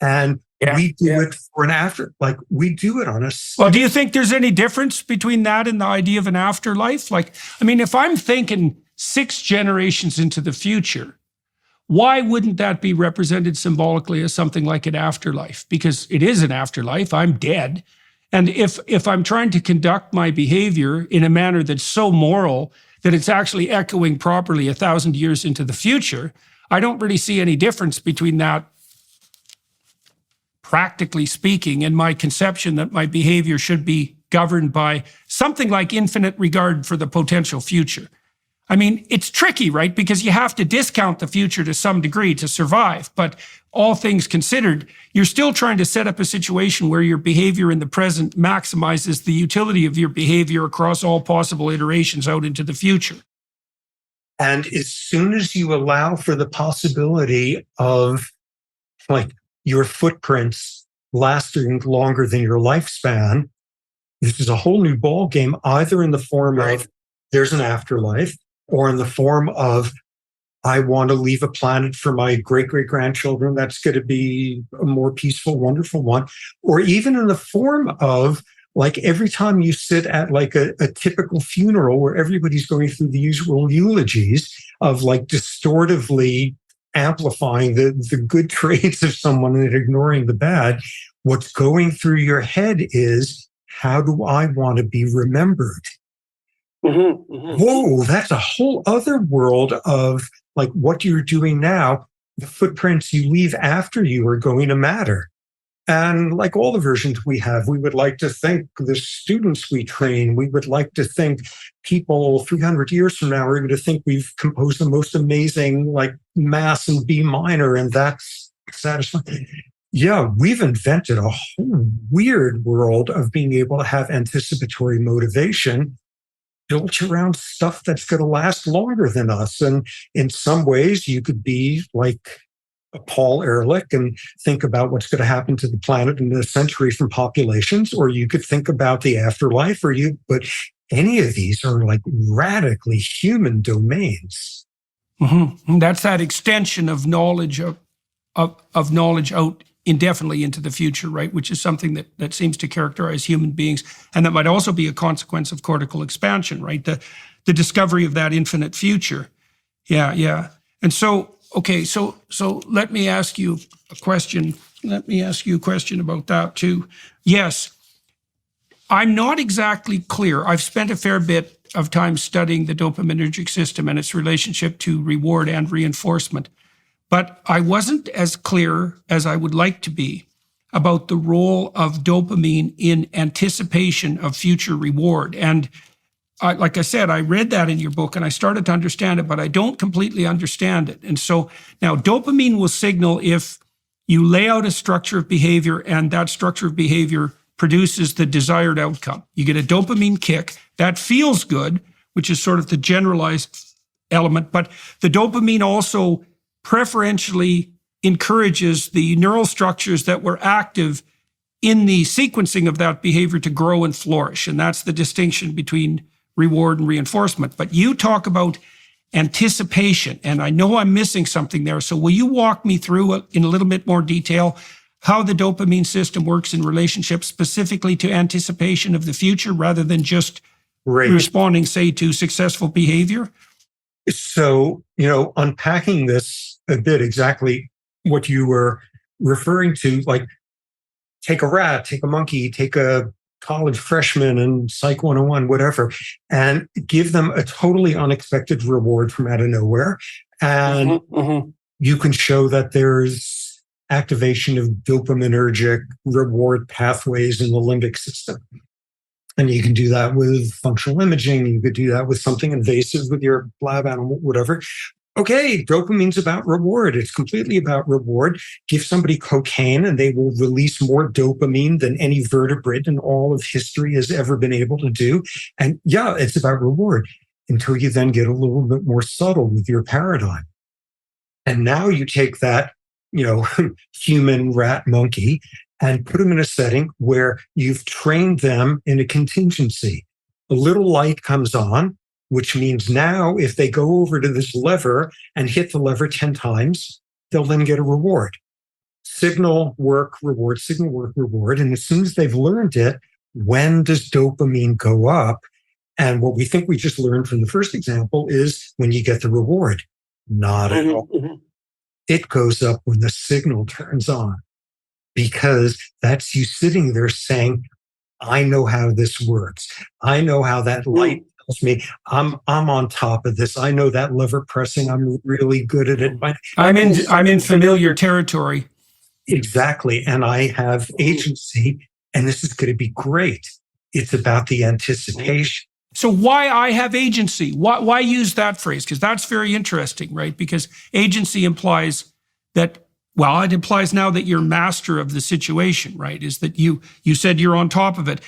And we do it for an after, like we do it on a. Well, do you think there's any difference between that and the idea of an afterlife? Like, I mean, if I'm thinking 6 generations into the future, why wouldn't that be represented symbolically as something like an afterlife? Because it is an afterlife. I'm dead. And if I'm trying to conduct my behavior in a manner that's so moral that it's actually echoing properly 1,000 years into the future, I don't really see any difference between that, practically speaking, and my conception that my behavior should be governed by something like infinite regard for the potential future. I mean, it's tricky, right? Because you have to discount the future to some degree to survive. But all things considered, you're still trying to set up a situation where your behavior in the present maximizes the utility of your behavior across all possible iterations out into the future. And as soon as you allow for the possibility of like your footprints lasting longer than your lifespan, this is a whole new ball game, either in the form of there's an afterlife, or in the form of I want to leave a planet for my great-great-grandchildren that's going to be a more peaceful, wonderful one, or even in the form of like every time you sit at like a typical funeral where everybody's going through the usual eulogies of like distortively amplifying the good traits of someone and ignoring the bad, what's going through your head is, how do I want to be remembered? Whoa, that's a whole other world of like what you're doing now. The footprints you leave after you are going to matter. And like all the versions we have, we would like to think the students we train, we would like to think people 300 years from now are going to think we've composed the most amazing like mass in B minor, and that's satisfying. Yeah, we've invented a whole weird world of being able to have anticipatory motivation built around stuff that's going to last longer than us. And in some ways, you could be like a Paul Ehrlich and think about what's going to happen to the planet in a century from populations, or you could think about the afterlife, but any of these are like radically human domains. That's that extension of knowledge of knowledge out indefinitely into the future, right? Which is something that seems to characterize human beings, and that might also be a consequence of cortical expansion, right? The discovery of that infinite future. Yeah. And so, okay, so let me ask you a question. Let me ask you a question about that too. Yes, I'm not exactly clear. I've spent a fair bit of time studying the dopaminergic system and its relationship to reward and reinforcement. But I wasn't as clear as I would like to be about the role of dopamine in anticipation of future reward. And like I said, I read that in your book and I started to understand it, but I don't completely understand it. And so now dopamine will signal if you lay out a structure of behavior and that structure of behavior produces the desired outcome. You get a dopamine kick that feels good, which is sort of the generalized element, but the dopamine also preferentially encourages the neural structures that were active in the sequencing of that behavior to grow and flourish. And that's the distinction between reward and reinforcement. But you talk about anticipation, and I know I'm missing something there. So will you walk me through in a little bit more detail how the dopamine system works in relationship specifically to anticipation of the future rather than just responding, say, to successful behavior? So, unpacking this a bit, exactly what you were referring to, like take a rat, take a monkey, take a college freshman and Psych 101, whatever, and give them a totally unexpected reward from out of nowhere. And you can show that there's activation of dopaminergic reward pathways in the limbic system. And you can do that with functional imaging. You could do that with something invasive with your lab animal, whatever. Okay, dopamine's about reward. It's completely about reward. Give somebody cocaine and they will release more dopamine than any vertebrate in all of history has ever been able to do. And yeah, it's about reward until you then get a little bit more subtle with your paradigm. And now you take that, human, rat, monkey, and put them in a setting where you've trained them in a contingency. A little light comes on, which means now if they go over to this lever and hit the lever 10 times, they'll then get a reward. Signal, work, reward, signal, work, reward. And as soon as they've learned it, when does dopamine go up? And what we think we just learned from the first example is when you get the reward. Not at all. It goes up when the signal turns on, because that's you sitting there saying, I know how this works. I know how that light tells me I'm on top of this. I know that lever pressing, I'm really good at it. I'm in familiar territory. Exactly. And I have agency, and this is going to be great. It's about the anticipation. So why I have agency? Why use that phrase? Because that's very interesting, right? Because agency implies that, well, it implies now that you're master of the situation, right? Is that you said you're on top of it.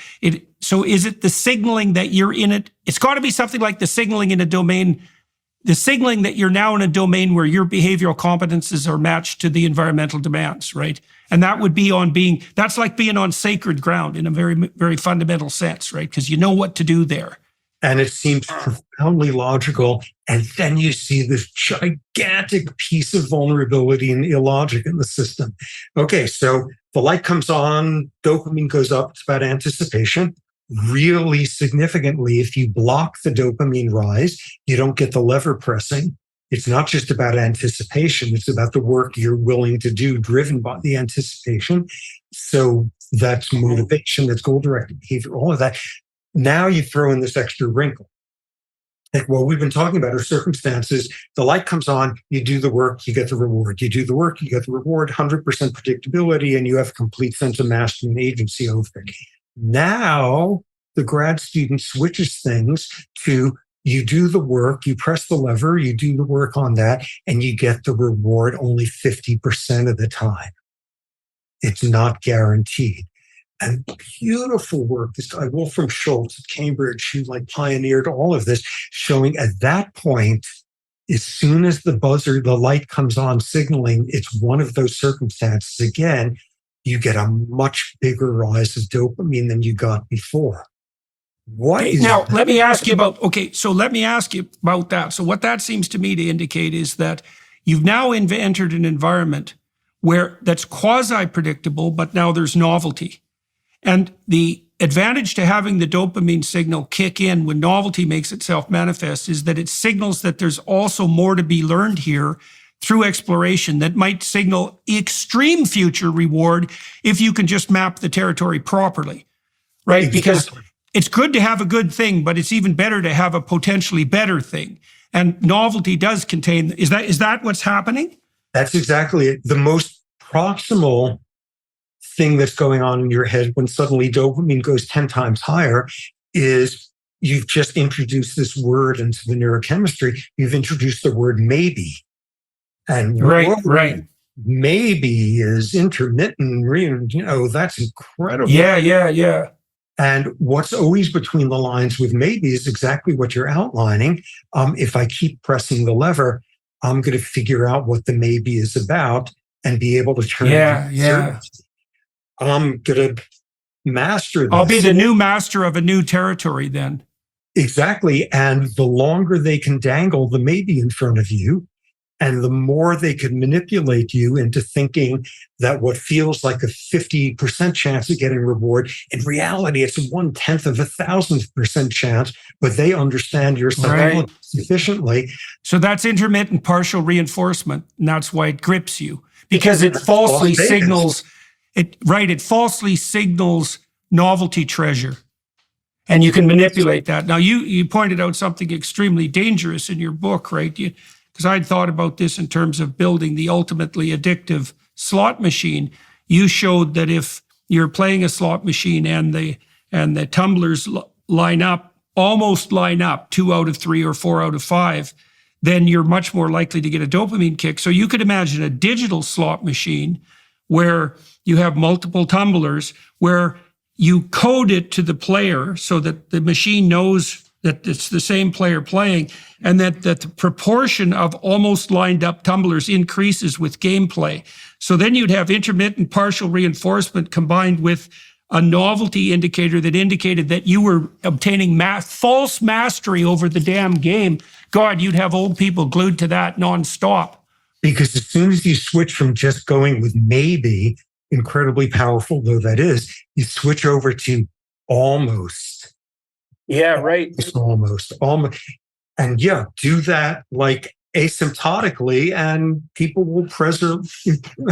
So is it the signaling that you're in it? It's got to be something like the signaling in a domain, the signaling that you're now in a domain where your behavioral competences are matched to the environmental demands, right? And that would be that's like being on sacred ground in a very, very fundamental sense, right? Because you know what to do there. And it seems profoundly logical. And then you see this gigantic piece of vulnerability and illogic in the system. Okay, so the light comes on, dopamine goes up. It's about anticipation. Really significantly, if you block the dopamine rise, you don't get the lever pressing. It's not just about anticipation. It's about the work you're willing to do, driven by the anticipation. So that's motivation, that's goal-directed behavior, all of that. Now you throw in this extra wrinkle. Like what we've been talking about are circumstances. The light comes on, you do the work, you get the reward. You do the work, you get the reward, 100% predictability, and you have a complete sense of mastery and agency over it. Now the grad student switches things to you do the work, you press the lever, you do the work on that, and you get the reward only 50% of the time. It's not guaranteed. And beautiful work. This guy, Wolfram Schultz at Cambridge, who pioneered all of this, showing at that point, as soon as the light comes on, signaling it's one of those circumstances, again, you get a much bigger rise of dopamine than you got before. Let me ask you about that. So what that seems to me to indicate is that you've now entered an environment where that's quasi-predictable, but now there's novelty. And the advantage to having the dopamine signal kick in when novelty makes itself manifest is that it signals that there's also more to be learned here through exploration that might signal extreme future reward if you can just map the territory properly, right? Exactly. Because it's good to have a good thing, but it's even better to have a potentially better thing. And novelty does contain, is that what's happening? That's exactly it. The most proximal thing that's going on in your head when suddenly dopamine goes 10 times higher is you've just introduced this word into the neurochemistry. You've introduced the word maybe. And right. Maybe is intermittent. That's incredible. Yeah. And what's always between the lines with maybe is exactly what you're outlining. If I keep pressing the lever, I'm going to figure out what the maybe is about and be able to turn it. Yeah. I'm going to master this. I'll be the new master of a new territory then. Exactly. And the longer they can dangle the maybe in front of you, and the more they can manipulate you into thinking that what feels like a 50% chance of getting reward, in reality, it's 1/10 of 1,000% chance, but they understand your psychology sufficiently. So that's intermittent partial reinforcement. And that's why it grips you, because it falsely signals it falsely signals novelty treasure. And you can manipulate that. Now, you pointed out something extremely dangerous in your book, right? Because I'd thought about this in terms of building the ultimately addictive slot machine. You showed that if you're playing a slot machine and the tumblers almost line up 2 out of 3 or 4 out of 5, then you're much more likely to get a dopamine kick. So you could imagine a digital slot machine where you have multiple tumblers, where you code it to the player so that the machine knows that it's the same player playing, and that the proportion of almost lined up tumblers increases with gameplay. So then you'd have intermittent partial reinforcement combined with a novelty indicator that indicated that you were obtaining false mastery over the damn game. God, you'd have old people glued to that nonstop. Because as soon as you switch from just going with maybe, incredibly powerful though that is, you switch over to almost. Yeah, right. Almost. And yeah, do that like asymptotically, and people will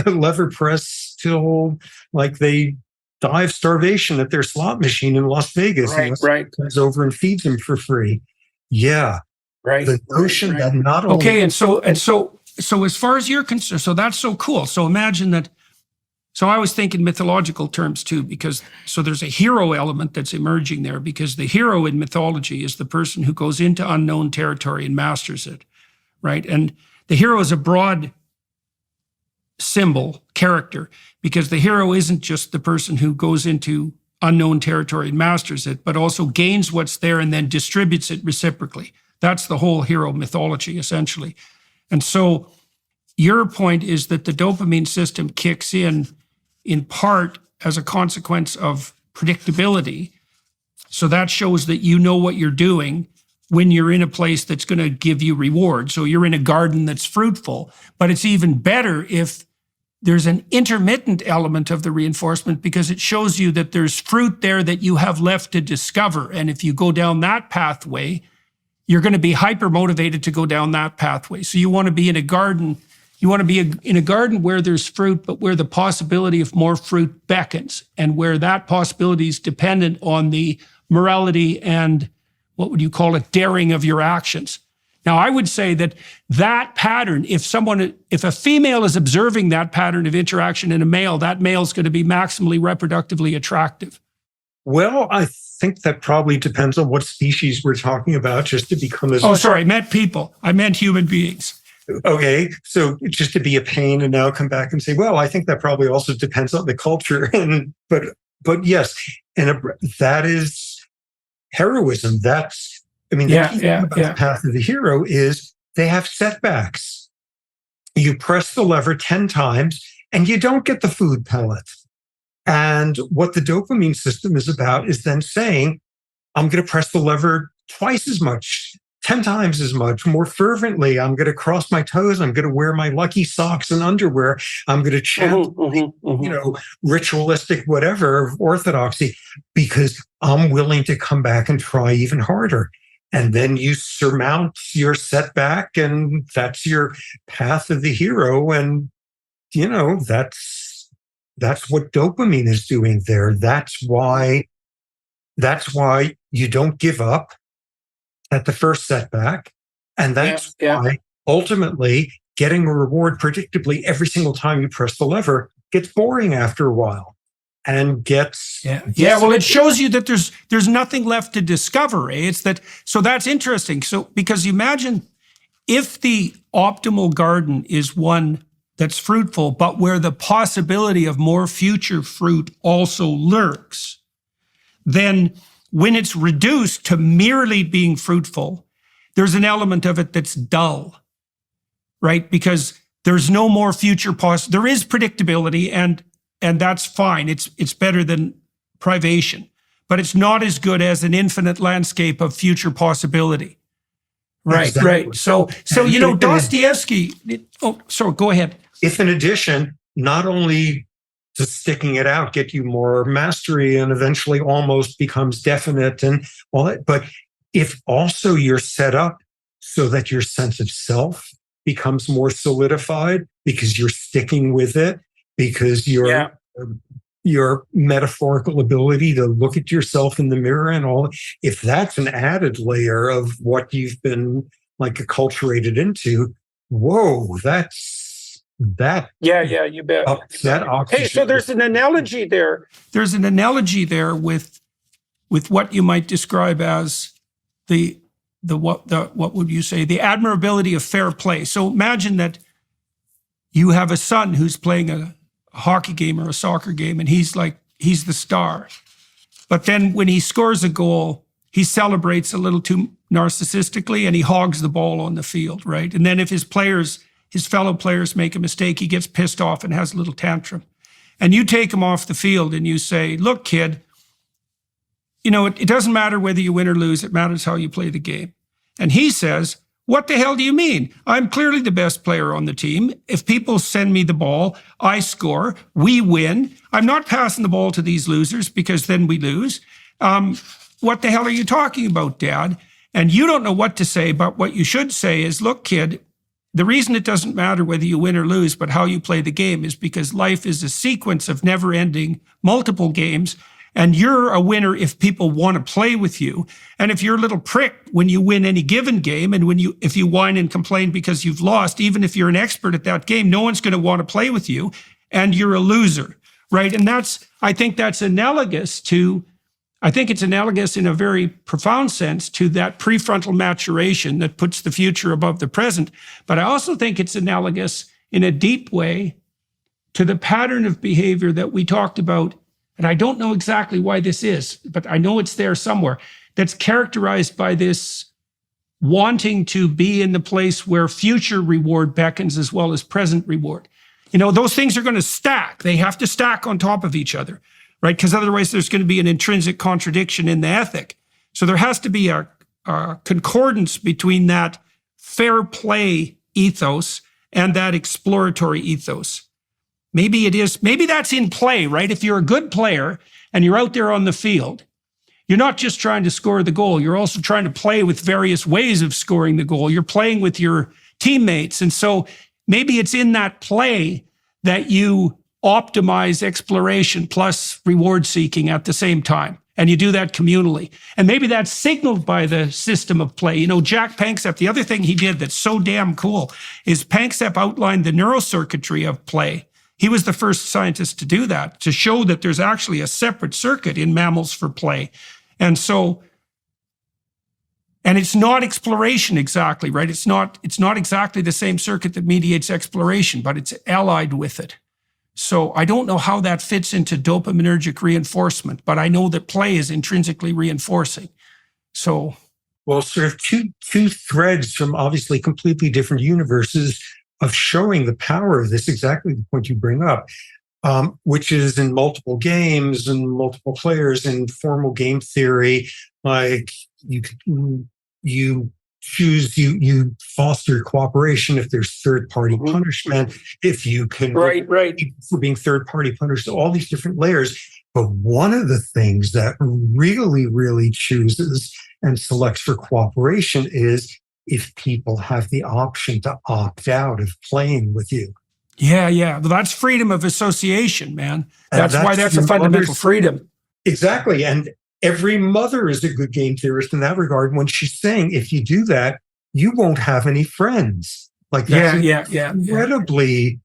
lever press till like they die of starvation at their slot machine in Las Vegas. Right. Comes over and feeds them for free. Yeah. Right. The notion that not only. Okay, and so as far as you're concerned, so that's so cool. So imagine that. So I was thinking mythological terms too, because so there's a hero element that's emerging there, because the hero in mythology is the person who goes into unknown territory and masters it, right? And the hero is a broad symbol, character, because the hero isn't just the person who goes into unknown territory and masters it, but also gains what's there and then distributes it reciprocally. That's the whole hero mythology, essentially. And so your point is that the dopamine system kicks in part as a consequence of predictability. So that shows that you know what you're doing when you're in a place that's going to give you reward. So you're in a garden that's fruitful, but it's even better if there's an intermittent element of the reinforcement, because it shows you that there's fruit there that you have left to discover. And if you go down that pathway, you're going to be hyper motivated to go down that pathway. So you want to be in a garden. You want to be in a garden where there's fruit, but where the possibility of more fruit beckons, and where that possibility is dependent on the morality and, what would you call it, daring of your actions. Now, I would say that pattern, if a female is observing that pattern of interaction in a male, that male's going to be maximally reproductively attractive. Well, I think that probably depends on what species we're talking about, just to become as... Oh, sorry, I meant people. I meant human beings. Okay, so just to be a pain and now come back and say, well, I think that probably also depends on the culture. But yes, that is heroism. The path of the hero is they have setbacks. You press the lever 10 times and you don't get the food pellet. And what the dopamine system is about is then saying, I'm going to press the lever twice as much, 10 times as much, more fervently. I'm going to cross my toes. I'm going to wear my lucky socks and underwear. I'm going to chant, ritualistic whatever of orthodoxy, because I'm willing to come back and try even harder. And then you surmount your setback, and that's your path of the hero. And, that's what dopamine is doing there. That's why you don't give up at the first setback. And that's why ultimately getting a reward predictably every single time you press the lever gets boring after a while and gets... Well, it shows you that there's nothing left to discover. So that's interesting. So, because you imagine if the optimal garden is one that's fruitful, but where the possibility of more future fruit also lurks, then when it's reduced to merely being fruitful, there's an element of it that's dull, right? Because there's no more future there is predictability, and that's fine. It's better than privation, but it's not as good as an infinite landscape of future possibility. Right, exactly. Right. So Dostoevsky. Oh, sorry. Go ahead. If in addition, not only does sticking it out get you more mastery and eventually almost becomes definite and all that, but if also you're set up so that your sense of self becomes more solidified because you're sticking with it, because your metaphorical ability to look at yourself in the mirror and all, if that's an added layer of what you've been like acculturated into, whoa, you bet. That oxygen. Hey, so there's an analogy there. There's an analogy there with what you might describe as the what would you say, the admirability of fair play. So imagine that you have a son who's playing a hockey game or a soccer game, and he's the star. But then when he scores a goal, he celebrates a little too narcissistically and he hogs the ball on the field, right? And then if his fellow players make a mistake, he gets pissed off and has a little tantrum. And you take him off the field and you say, look, kid, it doesn't matter whether you win or lose. It matters how you play the game. And he says, what the hell do you mean? I'm clearly the best player on the team. If people send me the ball, I score, we win. I'm not passing the ball to these losers because then we lose. What the hell are you talking about, Dad? And you don't know what to say, but what you should say is, look, kid, the reason it doesn't matter whether you win or lose, but how you play the game is because life is a sequence of never-ending multiple games. And you're a winner if people want to play with you. And if you're a little prick when you win any given game, and if you whine and complain because you've lost, even if you're an expert at that game, no one's going to want to play with you, and you're a loser, right? And I think it's analogous in a very profound sense to that prefrontal maturation that puts the future above the present. But I also think it's analogous in a deep way to the pattern of behavior that we talked about. And I don't know exactly why this is, but I know it's there somewhere, that's characterized by this wanting to be in the place where future reward beckons as well as present reward. Those things are going to stack. They have to stack on top of each other, right? Because otherwise there's going to be an intrinsic contradiction in the ethic. So there has to be a concordance between that fair play ethos and that exploratory ethos. Maybe that's in play, right? If you're a good player and you're out there on the field, you're not just trying to score the goal. You're also trying to play with various ways of scoring the goal. You're playing with your teammates. And so maybe it's in that play that you optimize exploration plus reward seeking at the same time. And you do that communally. And maybe that's signaled by the system of play. Jack Panksepp, the other thing he did that's so damn cool is Panksepp outlined the neurocircuitry of play. He was the first scientist to do that, to show that there's actually a separate circuit in mammals for play. And it's not exploration exactly, right? It's not exactly the same circuit that mediates exploration, but it's allied with it. So I don't know how that fits into dopaminergic reinforcement, but I know that play is intrinsically reinforcing. So, well, sort of two threads from obviously completely different universes of showing the power of this, exactly the point you bring up, which is in multiple games and multiple players in formal game theory. Like you foster cooperation if there's third-party punishment, if you can right for being third-party punished, so all these different layers. But one of the things that really, really chooses and selects for cooperation is if people have the option to opt out of playing with you. Yeah. Well, that's freedom of association, man. That's why that's a fundamental freedom. Exactly. And every mother is a good game theorist in that regard when she's saying, if you do that, you won't have any friends. Like that's incredibly,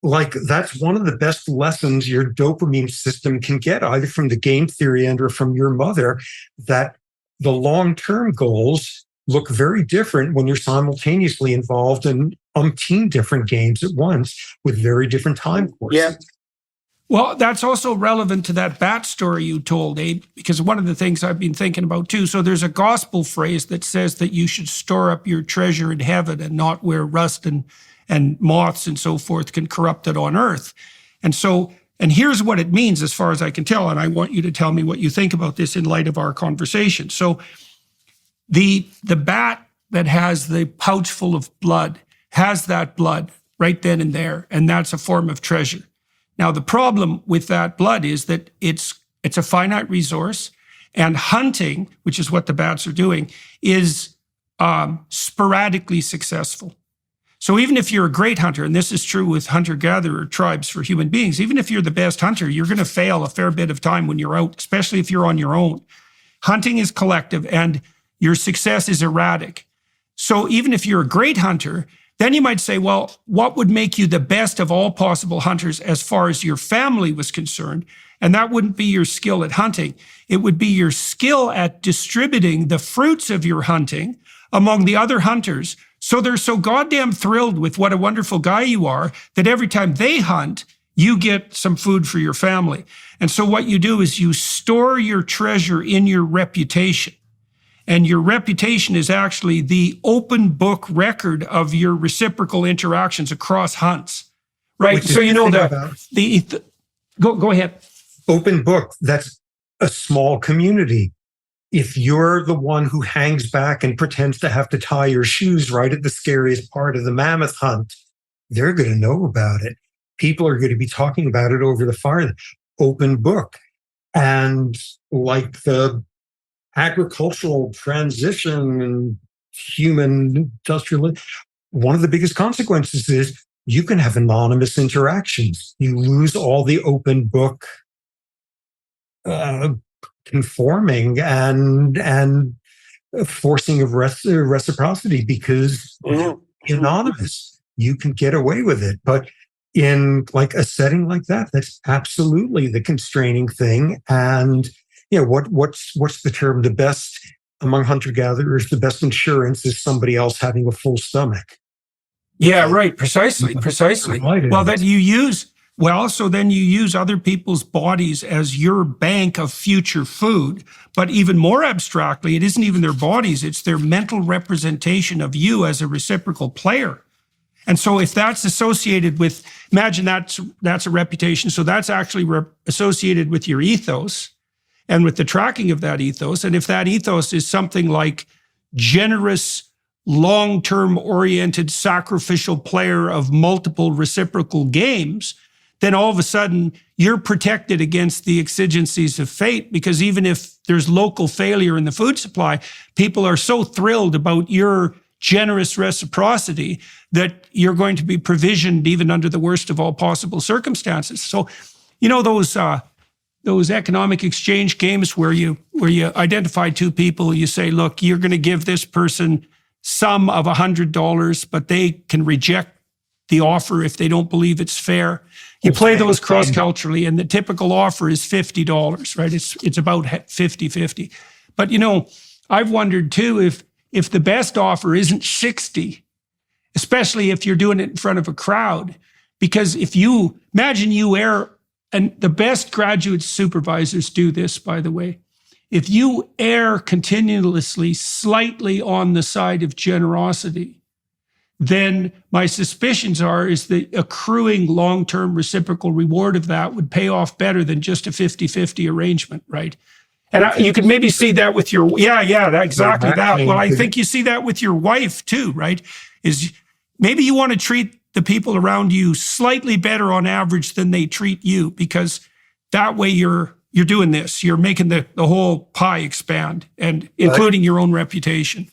like that's one of the best lessons your dopamine system can get, either from the game theory and or from your mother, that the long-term goals look very different when you're simultaneously involved in umpteen different games at once with very different time courses. Yeah. Well, that's also relevant to that bat story you told, Abe, because one of the things I've been thinking about too. So there's a gospel phrase that says that you should store up your treasure in heaven and not where rust and moths and so forth can corrupt it on earth. And here's what it means as far as I can tell. And I want you to tell me what you think about this in light of our conversation. So the bat that has the pouch full of blood has that blood right then and there, and that's a form of treasure. Now, the problem with that blood is that it's a finite resource, and hunting, which is what the bats are doing, is sporadically successful. So even if you're a great hunter, and this is true with hunter-gatherer tribes for human beings, even if you're the best hunter, you're going to fail a fair bit of time when you're out, especially if you're on your own. Hunting is collective, and your success is erratic. So even if you're a great hunter, then you might say, well, what would make you the best of all possible hunters as far as your family was concerned? And that wouldn't be your skill at hunting. It would be your skill at distributing the fruits of your hunting among the other hunters. So they're so goddamn thrilled with what a wonderful guy you are that every time they hunt, you get some food for your family. And so what you do is you store your treasure in your reputation. And your reputation is actually the open book record of your reciprocal interactions across hunts. Right. So you know go ahead. Open book, that's a small community. If you're the one who hangs back and pretends to have to tie your shoes right at the scariest part of the mammoth hunt, they're going to know about it. People are going to be talking about it over the fire. Open book. And like the agricultural transition and human industrial, one of the biggest consequences is you can have anonymous interactions. You lose all the open book conforming and forcing of reciprocity because anonymous, you can get away with it. But in like a setting like that, that's absolutely the constraining thing. And what's the term? The best among hunter-gatherers, the best insurance is somebody else having a full stomach. Yeah, right. Precisely. Well, that you use. Well, so then you use other people's bodies as your bank of future food. But even more abstractly, it isn't even their bodies, it's their mental representation of you as a reciprocal player. And so if that's associated with, imagine that's a reputation. So that's actually associated with your ethos and with the tracking of that ethos. And if that ethos is something like generous, long-term oriented, sacrificial player of multiple reciprocal games, then all of a sudden you're protected against the exigencies of fate, because even if there's local failure in the food supply, people are so thrilled about your generous reciprocity that you're going to be provisioned even under the worst of all possible circumstances. So, those economic exchange games where you identify two people, you say, look, you're going to give this person sum of $100, but they can reject the offer if they don't believe it's fair. You play those cross-culturally, and the typical offer is $50, right? It's about 50-50. But, I've wondered too, if the best offer isn't 60, especially if you're doing it in front of a crowd, because if you imagine you err, and the best graduate supervisors do this, by the way, if you err continuously slightly on the side of generosity, then my suspicions is the accruing long-term reciprocal reward of that would pay off better than just a 50-50 arrangement, right? And you could maybe see that with your, exactly that. Well, I think you see that with your wife too, right? Is maybe you want to treat the people around you slightly better on average than they treat you, because that way you're doing this. You're making the whole pie expand, and including your own reputation.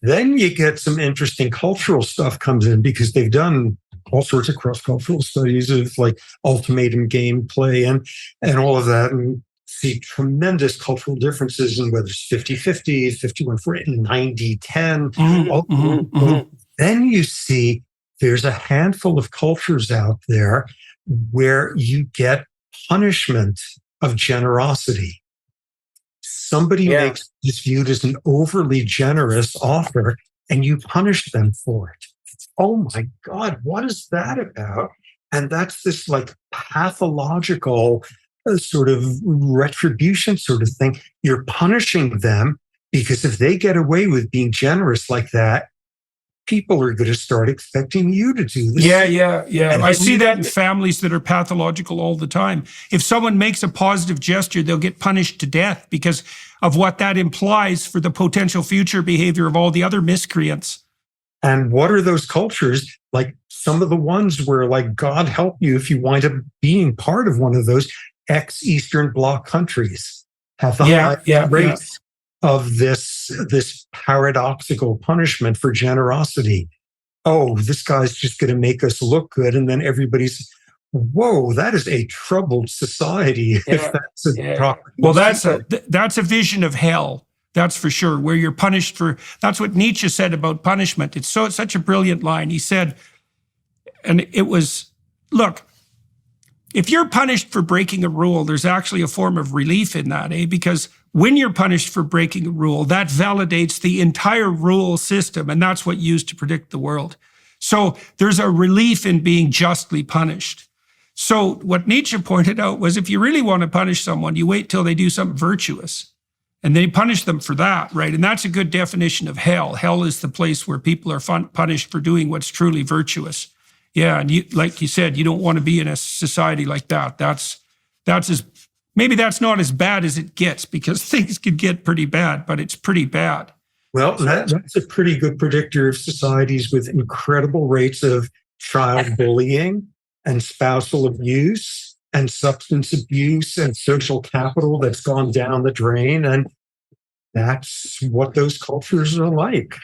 Then you get some interesting cultural stuff comes in, because they've done all sorts of cross-cultural studies of like ultimatum gameplay and all of that, and see tremendous cultural differences in whether it's 50-50, 51-49, 90-10. Then you see there's a handful of cultures out there where you get punishment of generosity. Somebody makes this viewed as an overly generous offer, and you punish them for it. Oh my God, what is that about? And that's this like pathological sort of retribution sort of thing. You're punishing them because if they get away with being generous like that, people are going to start expecting you to do this. Yeah. And I see that in families that are pathological all the time. If someone makes a positive gesture, they'll get punished to death because of what that implies for the potential future behavior of all the other miscreants. And what are those cultures? Like some of the ones where, like, God help you if you wind up being part of one of those ex-Eastern Bloc countries have the high rates of this paradoxical punishment for generosity. Oh, this guy's just going to make us look good. And then everybody's, whoa, that is a troubled society. If that's a proper. Well, that's a vision of hell. That's for sure, where you're punished for, that's what Nietzsche said about punishment. It's such a brilliant line. He said, and it was, look, if you're punished for breaking a rule, there's actually a form of relief in that, because When you're punished for breaking a rule, that validates the entire rule system, and that's what used to predict the world. So there's a relief in being justly punished. So what Nietzsche pointed out was, if you really want to punish someone, you wait till they do something virtuous, and then you punish them for that, right? And that's a good definition of hell. Hell is the place where people are punished for doing what's truly virtuous. Yeah, and like you said, you don't want to be in a society like that. Maybe that's not as bad as it gets, because things can get pretty bad, but it's pretty bad. Well, that's a pretty good predictor of societies with incredible rates of child bullying and spousal abuse and substance abuse and social capital that's gone down the drain. And that's what those cultures are like.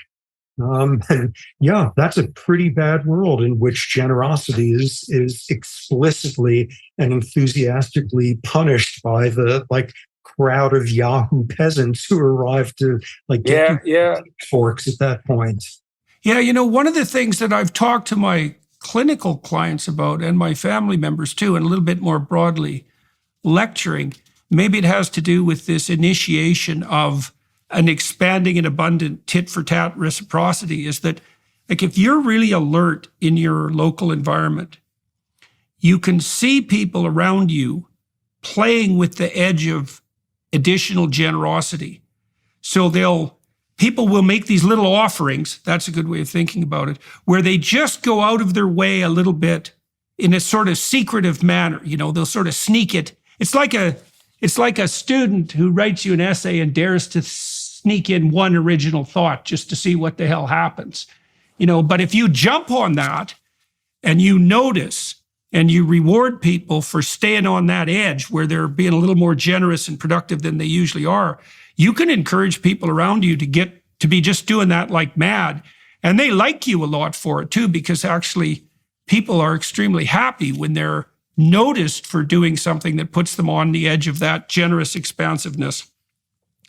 And yeah, that's a pretty bad world in which generosity is explicitly and enthusiastically punished by the crowd of Yahoo peasants who arrived to get forks at that point. Yeah, one of the things that I've talked to my clinical clients about, and my family members too, and a little bit more broadly lecturing, maybe it has to do with this initiation of an expanding and abundant tit-for-tat reciprocity, is that if you're really alert in your local environment, you can see people around you playing with the edge of additional generosity. So people will make these little offerings, that's a good way of thinking about it, where they just go out of their way a little bit in a sort of secretive manner. They'll sort of sneak it. It's like a student who writes you an essay and dares to sneak in one original thought just to see what the hell happens. But if you jump on that and you notice and you reward people for staying on that edge where they're being a little more generous and productive than they usually are, you can encourage people around you to be just doing that like mad. And they like you a lot for it too, because actually people are extremely happy when they're noticed for doing something that puts them on the edge of that generous expansiveness,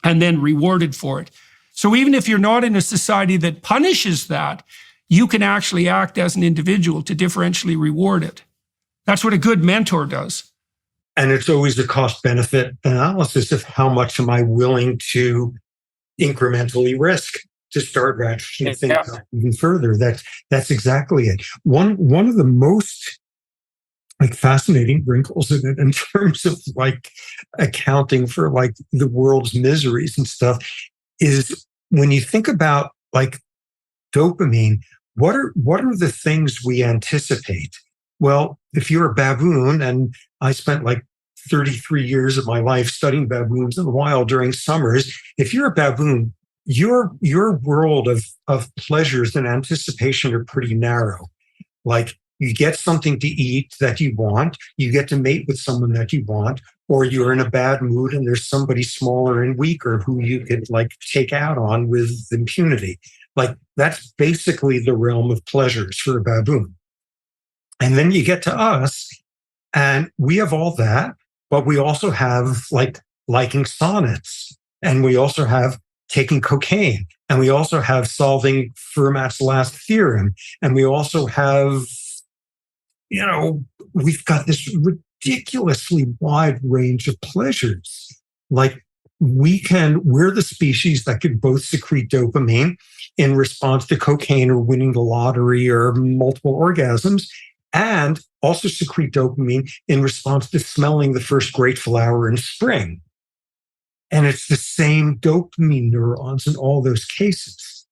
and then rewarded for it. So even if you're not in a society that punishes that, you can actually act as an individual to differentially reward it. That's what a good mentor does. And it's always a cost-benefit analysis of how much am I willing to incrementally risk to start ratcheting things up even further. That's exactly it. One of the most fascinating wrinkles in it, in terms of accounting for the world's miseries and stuff, is when you think about dopamine, what are the things we anticipate? Well, if you're a baboon, and I spent 33 years of my life studying baboons in the wild during summers, if you're a baboon, your world of pleasures and anticipation are pretty narrow. You get something to eat that you want, you get to mate with someone that you want, or you're in a bad mood and there's somebody smaller and weaker who you could take out on with impunity. That's basically the realm of pleasures for a baboon. And then you get to us, and we have all that, but we also have liking sonnets, and we also have taking cocaine, and we also have solving Fermat's last theorem, and we also have we've got this ridiculously wide range of pleasures. We're the species that could both secrete dopamine in response to cocaine or winning the lottery or multiple orgasms, and also secrete dopamine in response to smelling the first great flower in spring. And it's the same dopamine neurons in all those cases.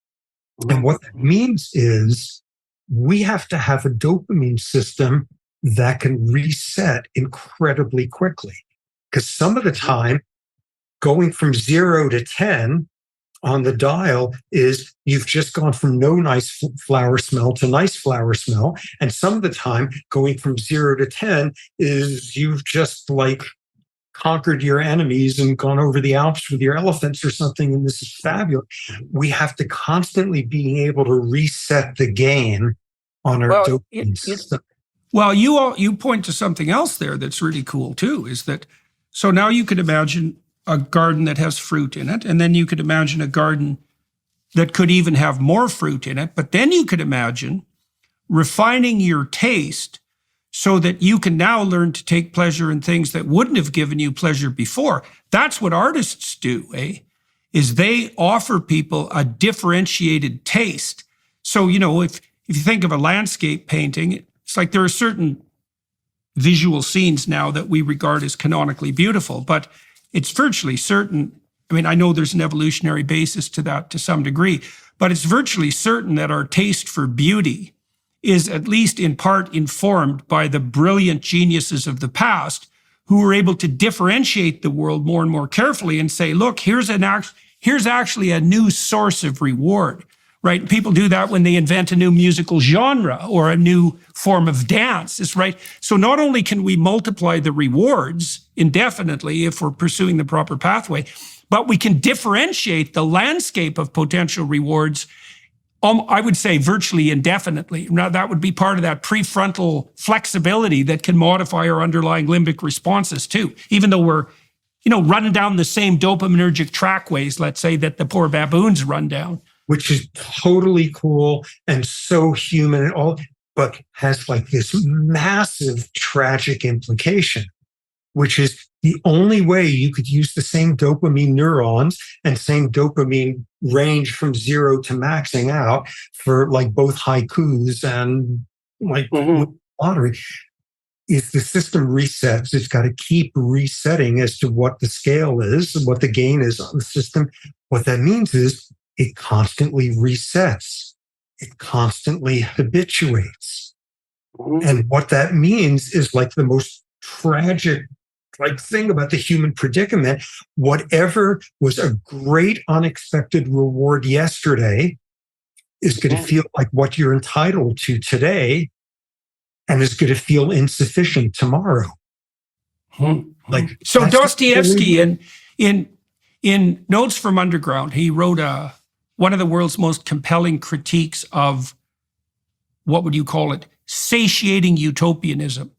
And what that means is we have to have a dopamine system that can reset incredibly quickly. Because some of the time, going from 0 to 10 on the dial is you've just gone from no nice flower smell to nice flower smell. And some of the time, going from 0 to 10 is you've just conquered your enemies and gone over the Alps with your elephants or something, and this is fabulous. We have to constantly be able to reset the game on our dopamine system. Well, you point to something else there that's really cool too, is that, so now you could imagine a garden that has fruit in it, and then you could imagine a garden that could even have more fruit in it, but then you could imagine refining your taste so that you can now learn to take pleasure in things that wouldn't have given you pleasure before. That's what artists do, is they offer people a differentiated taste. So, if you think of a landscape painting, it's like there are certain visual scenes now that we regard as canonically beautiful, but it's virtually certain. I mean, I know there's an evolutionary basis to that to some degree, but it's virtually certain that our taste for beauty is at least in part informed by the brilliant geniuses of the past who were able to differentiate the world more and more carefully and say, look, here's actually a new source of reward, right? People do that when they invent a new musical genre or a new form of dance, is right? So not only can we multiply the rewards indefinitely if we're pursuing the proper pathway, but we can differentiate the landscape of potential rewards, I would say virtually indefinitely. Now, that would be part of that prefrontal flexibility that can modify our underlying limbic responses too, even though we're, running down the same dopaminergic trackways, let's say, that the poor baboons run down. Which is totally cool and so human and all, but has like this massive tragic implication, which is the only way you could use the same dopamine neurons and same dopamine range from 0 to maxing out for like both haikus and like lottery is the system resets. It's got to keep resetting as to what the scale is, what the gain is on the system. What that means is it constantly resets. It constantly habituates. And what that means is like the most tragic thing about the human predicament. Whatever was a great unexpected reward yesterday is going to feel like what you're entitled to today and is going to feel insufficient tomorrow. So Dostoevsky in Notes from Underground, he wrote one of the world's most compelling critiques of, what would you call it, satiating utopianism.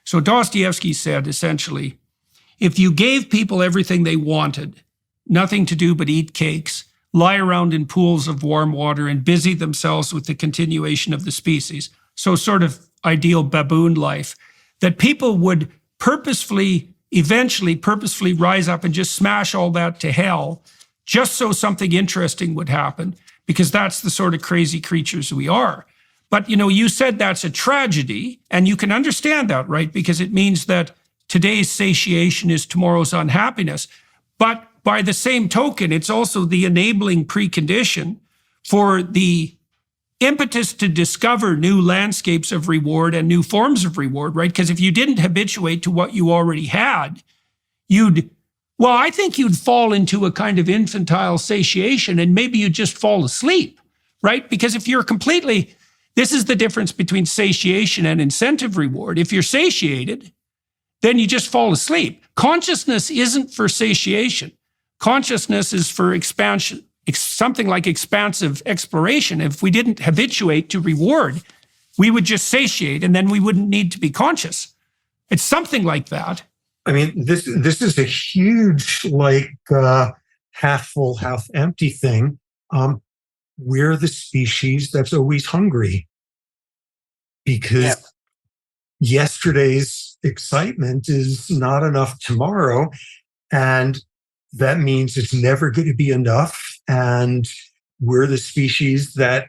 So Dostoevsky said, essentially, if you gave people everything they wanted, nothing to do but eat cakes, lie around in pools of warm water, and busy themselves with the continuation of the species, so sort of ideal baboon life, that people would eventually purposefully rise up and just smash all that to hell, just so something interesting would happen, because that's the sort of crazy creatures we are. But, you said that's a tragedy, and you can understand that, right? Because it means that today's satiation is tomorrow's unhappiness. But by the same token, it's also the enabling precondition for the impetus to discover new landscapes of reward and new forms of reward, right? Because if you didn't habituate to what you already had, I think you'd fall into a kind of infantile satiation, and maybe you'd just fall asleep, right? Because if you're this is the difference between satiation and incentive reward. If you're satiated, then you just fall asleep. Consciousness isn't for satiation. Consciousness is for expansion, something like expansive exploration. If we didn't habituate to reward, we would just satiate, and then we wouldn't need to be conscious. It's something like that. I mean, this is a huge, half full, half empty thing. We're the species that's always hungry because yesterday's excitement is not enough tomorrow. And that means it's never going to be enough. And we're the species that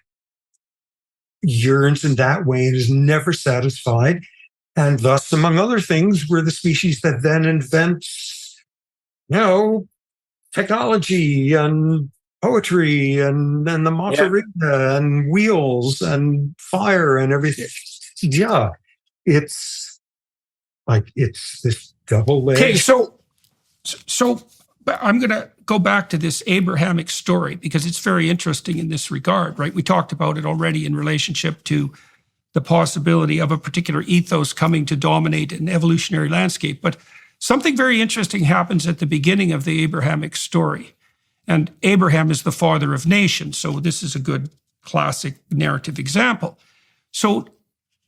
yearns in that way and is never satisfied. And thus, among other things, we're the species that then invents, technology and poetry and the mozzarella and wheels and fire and everything. Yeah, it's this double-edged. Okay, so I'm going to go back to this Abrahamic story because it's very interesting in this regard, right? We talked about it already in relationship to the possibility of a particular ethos coming to dominate an evolutionary landscape. But something very interesting happens at the beginning of the Abrahamic story. And Abraham is the father of nations. So this is a good classic narrative example. So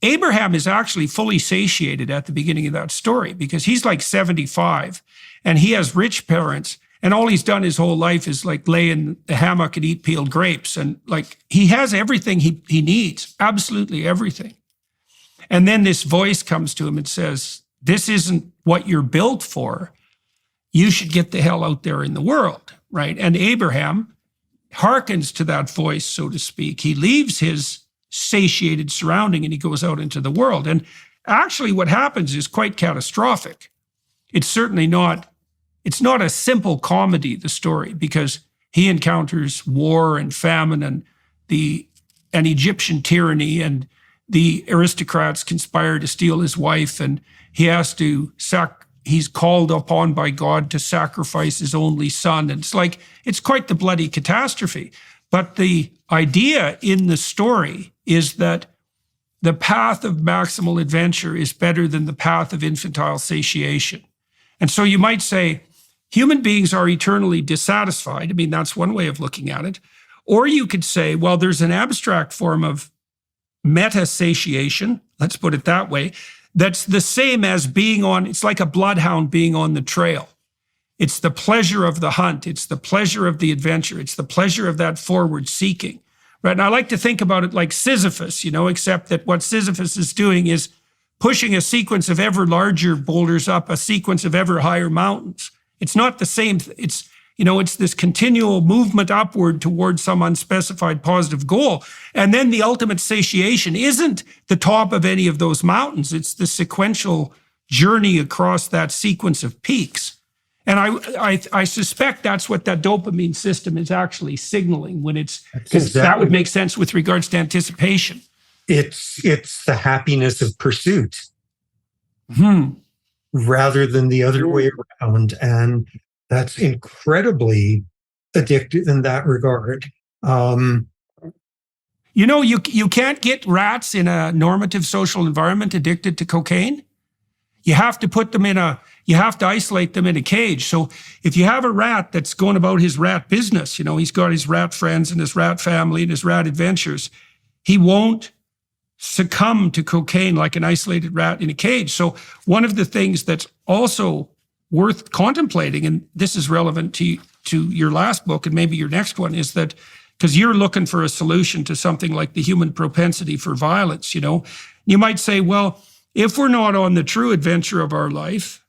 Abraham is actually fully satiated at the beginning of that story because he's like 75 and he has rich parents. And all he's done his whole life is lay in the hammock and eat peeled grapes. And he has everything he needs, absolutely everything. And then this voice comes to him and says, this isn't what you're built for. You should get the hell out there in the world, right? And Abraham hearkens to that voice, so to speak. He leaves his satiated surrounding and he goes out into the world. And actually what happens is quite catastrophic. It's not a simple comedy, the story, because he encounters war and famine and an Egyptian tyranny, and the aristocrats conspire to steal his wife, and he's called upon by God to sacrifice his only son. And it's quite the bloody catastrophe. But the idea in the story is that the path of maximal adventure is better than the path of infantile satiation. And so you might say, human beings are eternally dissatisfied. I mean, that's one way of looking at it. Or you could say, well, there's an abstract form of meta-satiation, let's put it that way, that's the same as it's like a bloodhound being on the trail. It's the pleasure of the hunt. It's the pleasure of the adventure. It's the pleasure of that forward seeking, right? And I like to think about it like Sisyphus, except that what Sisyphus is doing is pushing a sequence of ever larger boulders up a sequence of ever higher mountains. It's not the same. It's this continual movement upward towards some unspecified positive goal. And then the ultimate satiation isn't the top of any of those mountains. It's the sequential journey across that sequence of peaks. And I suspect that's what that dopamine system is actually signaling because that would make sense with regards to anticipation. It's the happiness of pursuit Hmm. rather than the other way around. And that's incredibly addictive in that regard. You can't get rats in a normative social environment addicted to cocaine. You have to you have to isolate them in a cage. So if you have a rat that's going about his rat business, he's got his rat friends and his rat family and his rat adventures, he won't succumb to cocaine like an isolated rat in a cage. So one of the things that's also worth contemplating, and this is relevant to your last book and maybe your next one, is that because you're looking for a solution to something like the human propensity for violence, you might say, well, if we're not on the true adventure of our life,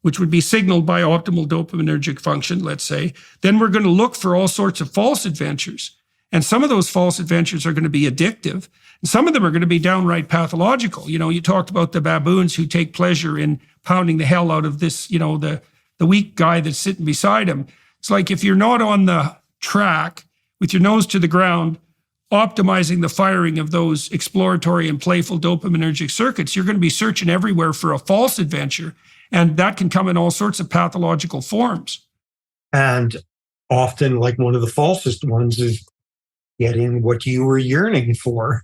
which would be signaled by optimal dopaminergic function, let's say, then we're going to look for all sorts of false adventures. And some of those false adventures are going to be addictive. And some of them are going to be downright pathological. You talked about the baboons who take pleasure in pounding the hell out of this, the weak guy that's sitting beside him. It's like if you're not on the track with your nose to the ground, optimizing the firing of those exploratory and playful dopaminergic circuits, you're going to be searching everywhere for a false adventure. And that can come in all sorts of pathological forms. And often, like one of the falsest ones is getting what you were yearning for.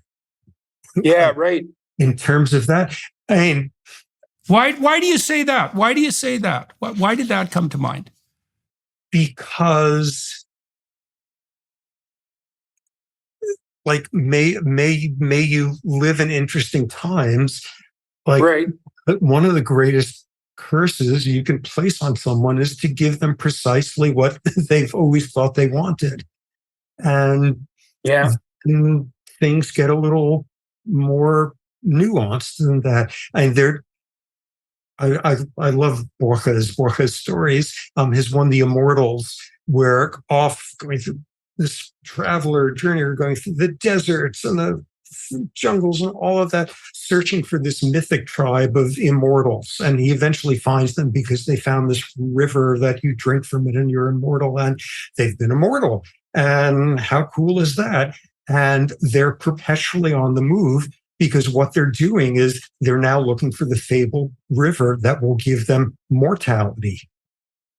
Yeah, right. In terms of that. I mean, why do you say that? Why do you say that? Why did that come to mind? Because may you live in interesting times. Right. One of the greatest curses you can place on someone is to give them precisely what they've always thought they wanted. And yeah, things get a little more nuanced than that. And I love Borges' stories. His one, The Immortals, where off going through this traveler journey, or going through the deserts and the jungles and all of that, searching for this mythic tribe of immortals. And he eventually finds them because they found this river that you drink from it and you're immortal, and they've been immortal. And how cool is that? And they're perpetually on the move because what they're doing is they're now looking for the fabled river that will give them mortality.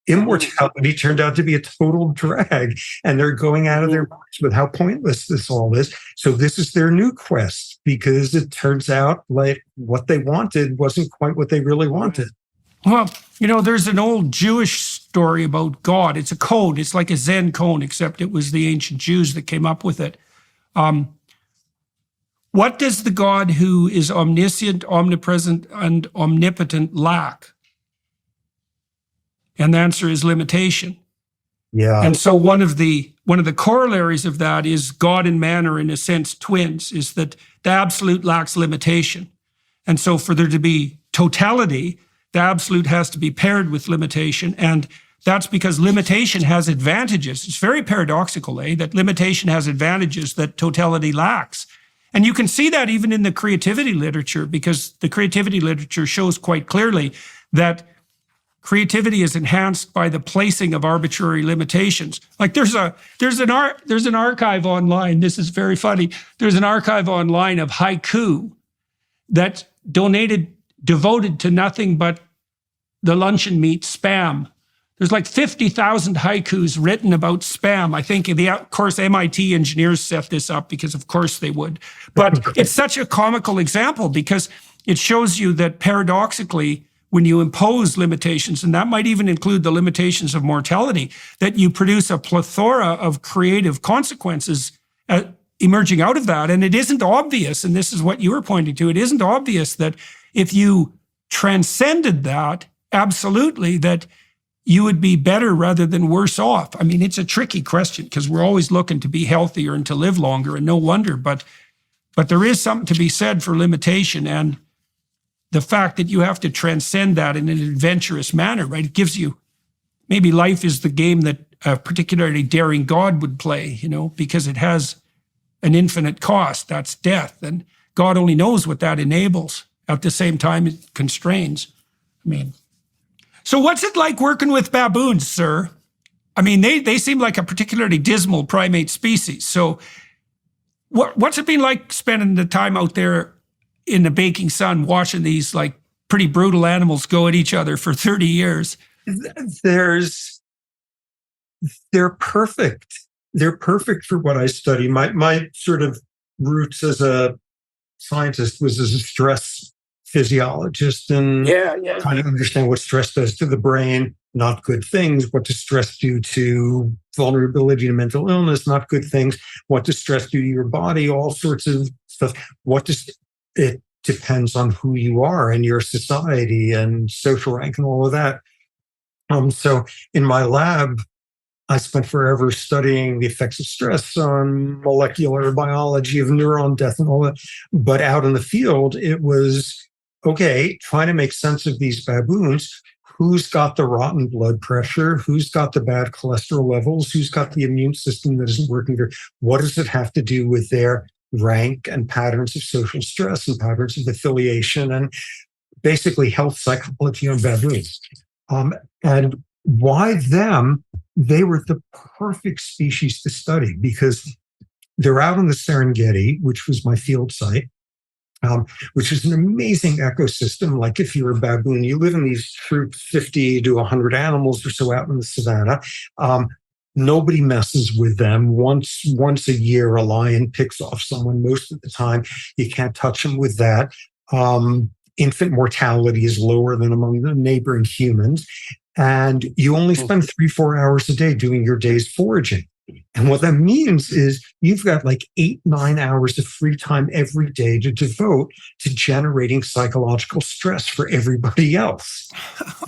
Immortality turned out to be a total drag, and they're going out of their minds with how pointless this all is. So this is their new quest, because it turns out like what they wanted wasn't quite what they really wanted. Well, there's an old Jewish story about God. It's a code. It's like a Zen code, except it was the ancient Jews that came up with it. What does the God who is omniscient, omnipresent, and omnipotent lack? And the answer is limitation. Yeah. And so one of the corollaries of that is God and man are in a sense twins, is that the absolute lacks limitation. And so for there to be totality, the absolute has to be paired with limitation. And that's because limitation has advantages. It's very paradoxical, that limitation has advantages that totality lacks. And you can see that even in the creativity literature, because the creativity literature shows quite clearly that creativity is enhanced by the placing of arbitrary limitations. Like there's an archive online. This is very funny. There's an archive online of haiku that's devoted to nothing but the luncheon meat spam. There's like 50,000 haikus written about spam. I think, of course, MIT engineers set this up because, of course, they would. But it's such a comical example because it shows you that paradoxically, when you impose limitations, and that might even include the limitations of mortality, that you produce a plethora of creative consequences emerging out of that. And it isn't obvious, and this is what you were pointing to, it isn't obvious that if you transcended that, absolutely, that you would be better rather than worse off. I mean, it's a tricky question because we're always looking to be healthier and to live longer, and no wonder, but there is something to be said for limitation and the fact that you have to transcend that in an adventurous manner, right? It gives you, maybe life is the game that a particularly daring God would play, because it has an infinite cost. That's death. And God only knows what that enables. At the same time, it constrains. I mean, so what's it like working with baboons, sir? I mean, they seem like a particularly dismal primate species. So what's it been like spending the time out there in the baking sun watching these like pretty brutal animals go at each other for 30 years? They're perfect. They're perfect for what I study. My sort of roots as a scientist was as a stress physiologist and kind of understand what stress does to the brain, not good things. What does stress do to vulnerability to mental illness? Not good things. What does stress do to your body? All sorts of stuff. It depends on who you are and your society and social rank and all of that. So in my lab, I spent forever studying the effects of stress on molecular biology of neuron death and all that. But out in the field, it was, okay, trying to make sense of these baboons. Who's got the rotten blood pressure? Who's got the bad cholesterol levels? Who's got the immune system that isn't working there? What does it have to do with their rank and patterns of social stress and patterns of affiliation and basically health psychology on baboons? And why them? They were the perfect species to study because they're out in the Serengeti, which was my field site, which is an amazing ecosystem. Like if you're a baboon, you live in these 50 to 100 animals or so out in the savannah. Nobody messes with them. Once a year, a lion picks off someone. Most of the time, you can't touch them with that. Infant mortality is lower than among the neighboring humans. And you only spend 3-4 hours a day doing your day's foraging. And what that means is you've got like 8-9 hours of free time every day to devote to generating psychological stress for everybody else.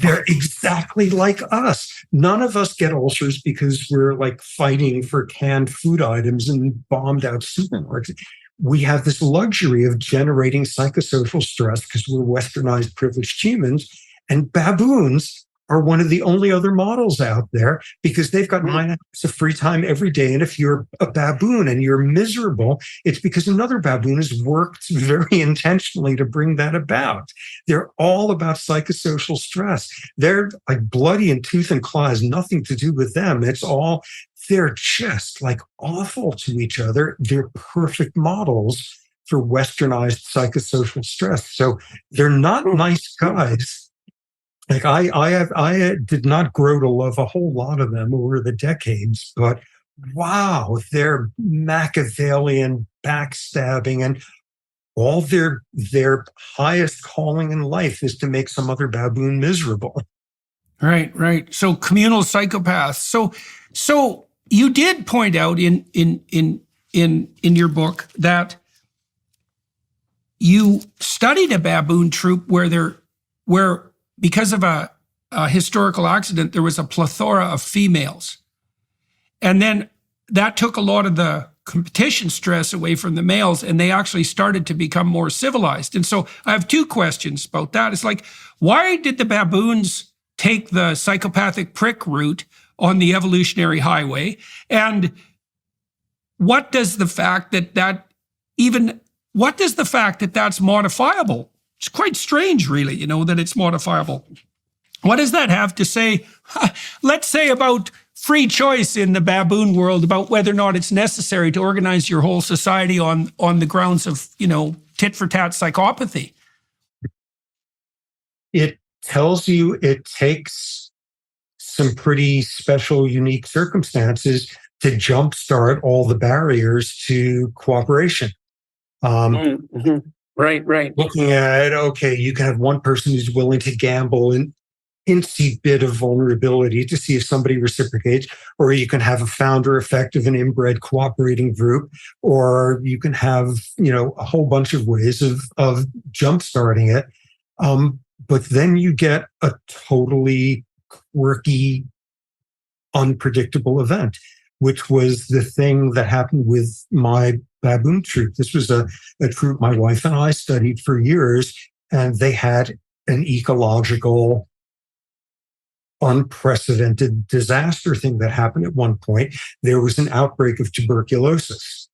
They're exactly like us. None of us get ulcers because we're like fighting for canned food items and bombed out supermarkets. We have this luxury of generating psychosocial stress because we're westernized, privileged humans, and baboons are one of the only other models out there because they've got 9 hours of free time every day. And if you're a baboon and you're miserable, it's because another baboon has worked very intentionally to bring that about. They're all about psychosocial stress. They're like bloody in tooth and claw, has nothing to do with them. They're just like awful to each other. They're perfect models for westernized psychosocial stress. So they're not nice guys. Like I did not grow to love a whole lot of them over the decades, but wow, they're Machiavellian, backstabbing, and all their highest calling in life is to make some other baboon miserable. Right. So communal psychopaths. So you did point out in your book that you studied a baboon troop where because of a historical accident, there was a plethora of females. And then that took a lot of the competition stress away from the males, and they actually started to become more civilized. And so I have two questions about that. It's like, why did the baboons take the psychopathic prick route on the evolutionary highway? And what does the fact that that's modifiable? It's quite strange, really, that it's modifiable. What does that have to say, let's say, about free choice in the baboon world, about whether or not it's necessary to organize your whole society on the grounds of, tit-for-tat psychopathy? It tells you it takes some pretty special, unique circumstances to jumpstart all the barriers to cooperation. Right. Looking at, okay, you can have one person who's willing to gamble an incy bit of vulnerability to see if somebody reciprocates, or you can have a founder effect of an inbred cooperating group, or you can have, a whole bunch of ways of jumpstarting it. But then you get a totally quirky, unpredictable event, which was the thing that happened with my baboon troop. This was a troop my wife and I studied for years, and they had an ecological, unprecedented disaster thing that happened at one point. There was an outbreak of tuberculosis,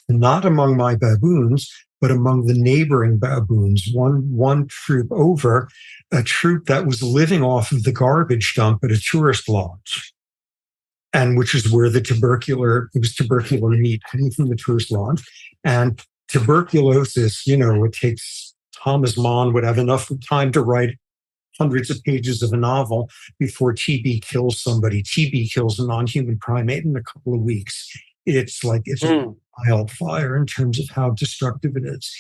not among my baboons, but among the neighboring baboons. One troop over, a troop that was living off of the garbage dump at a tourist lodge, and which is where it was tubercular meat coming from the tourist lodge. And tuberculosis, it takes Thomas Mann would have enough time to write hundreds of pages of a novel before TB kills somebody. TB kills a non-human primate in a couple of weeks. It's a wildfire in terms of how destructive it is.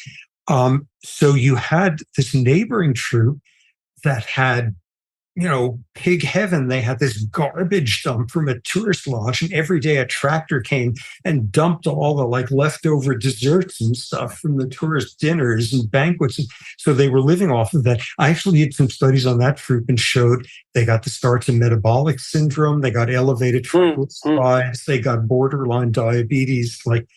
So you had this neighboring troop that had, pig heaven. They had this garbage dump from a tourist lodge, and every day a tractor came and dumped all the leftover desserts and stuff from the tourist dinners and banquets. And so they were living off of that. I actually did some studies on that troop and showed they got the starts of metabolic syndrome. They got elevated triglycerides. They got borderline diabetes. Like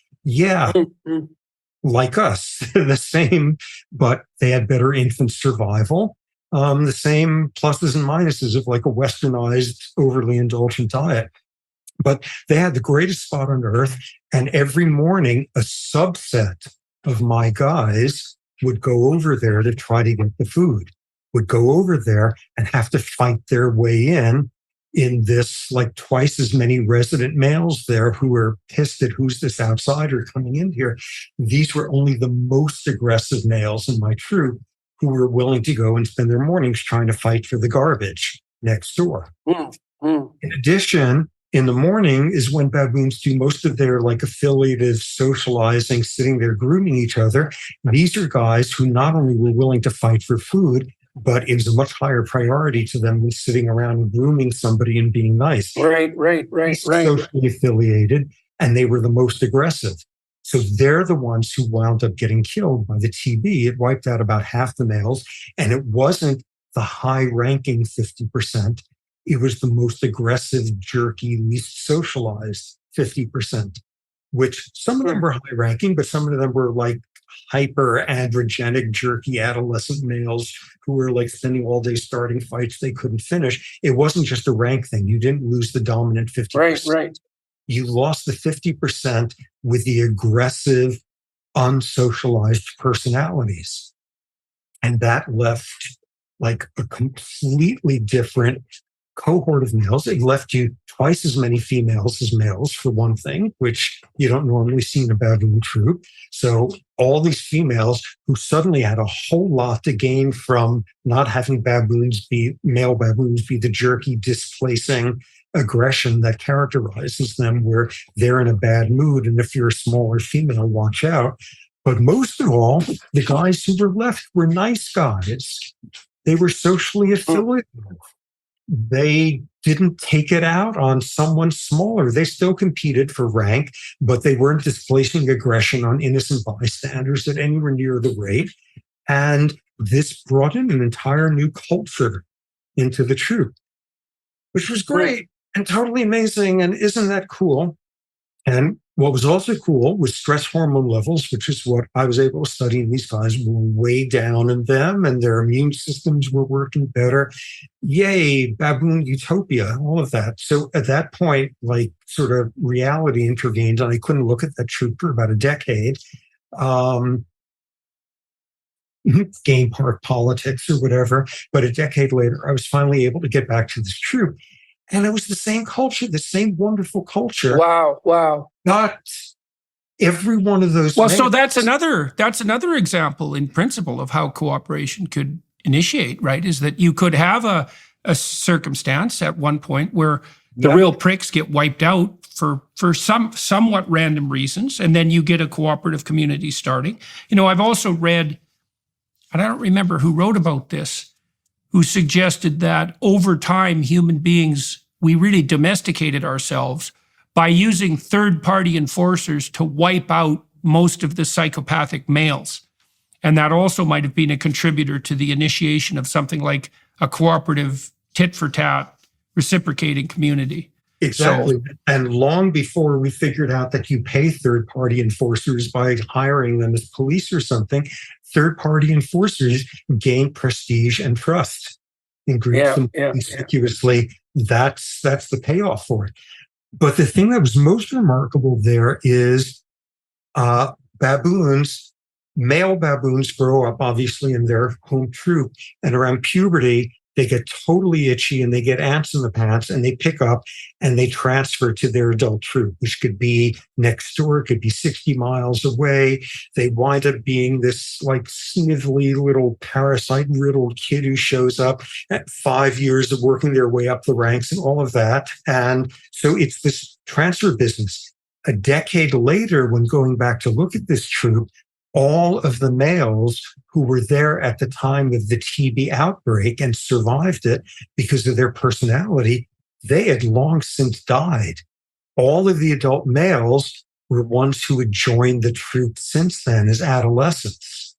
us, the same, but they had better infant survival. The same pluses and minuses of a westernized, overly indulgent diet. But they had the greatest spot on earth. And every morning, a subset of my guys would go over there to try to get the food, would go over there and have to fight their way in this twice as many resident males there who were pissed at who's this outsider coming in here. These were only the most aggressive males in my troop, who were willing to go and spend their mornings trying to fight for the garbage next door. In addition, in the morning is when baboons do most of their affiliative socializing, sitting there grooming each other. These are guys who not only were willing to fight for food, but it was a much higher priority to them than sitting around and grooming somebody and being nice. Right. Socially affiliated, and they were the most aggressive. So they're the ones who wound up getting killed by the TB. It wiped out about half the males, and it wasn't the high-ranking 50%. It was the most aggressive, jerky, least socialized 50%, which some of them were high-ranking, but some of them were hyper-androgenic, jerky adolescent males who were spending all day starting fights they couldn't finish. It wasn't just a rank thing. You didn't lose the dominant 50%. Right. You lost the 50% with the aggressive, unsocialized personalities. And that left a completely different cohort of males. It left you twice as many females as males, for one thing, which you don't normally see in a baboon troop. So all these females who suddenly had a whole lot to gain from not having male baboons be the jerky, displacing aggression that characterizes them, where they're in a bad mood. And if you're a smaller female, watch out. But most of all, the guys who were left were nice guys. They were socially affiliated. They didn't take it out on someone smaller. They still competed for rank, but they weren't displacing aggression on innocent bystanders at anywhere near the rate. And this brought in an entire new culture into the troop, which was great. and totally amazing. And isn't that cool? And what was also cool was stress hormone levels, which is what I was able to study. And these guys were way down in them, and their immune systems were working better. Yay, baboon utopia, all of that. So at that point, like sort of reality intervened, and I couldn't look at that troop for about a decade. Game park politics or whatever. But a decade later, I was finally able to get back to this troop. And it was the same culture, the same wonderful culture. Wow. Wow. Not every one of those. Well, so that's another example in principle of how cooperation could initiate, right? Is that you could have a circumstance at one point where the real pricks get wiped out for some somewhat random reasons, and then you get a cooperative community starting. I've also read, and I don't remember who wrote about this, who suggested that over time, human beings, we really domesticated ourselves by using third-party enforcers to wipe out most of the psychopathic males. And that also might have been a contributor to the initiation of something like a cooperative tit-for-tat reciprocating community. Exactly. And long before we figured out that you pay third-party enforcers by hiring them as police or something, third-party enforcers gain prestige and trust in groups conspicuously. That's the payoff for it. But the thing that was most remarkable there is baboons, male baboons grow up obviously in their home troop, and around puberty, they get totally itchy and they get ants in the pants, and they pick up and they transfer to their adult troop, which could be next door, it could be 60 miles away. They wind up being this like snivelly little parasite-riddled kid who shows up at 5 years of working their way up the ranks and all of that. And so it's this transfer business. A decade later, when going back to look at this troop, all of the males who were there at the time of the TB outbreak and survived it because of their personality, they had long since died. All of the adult males were ones who had joined the troop since then as adolescents.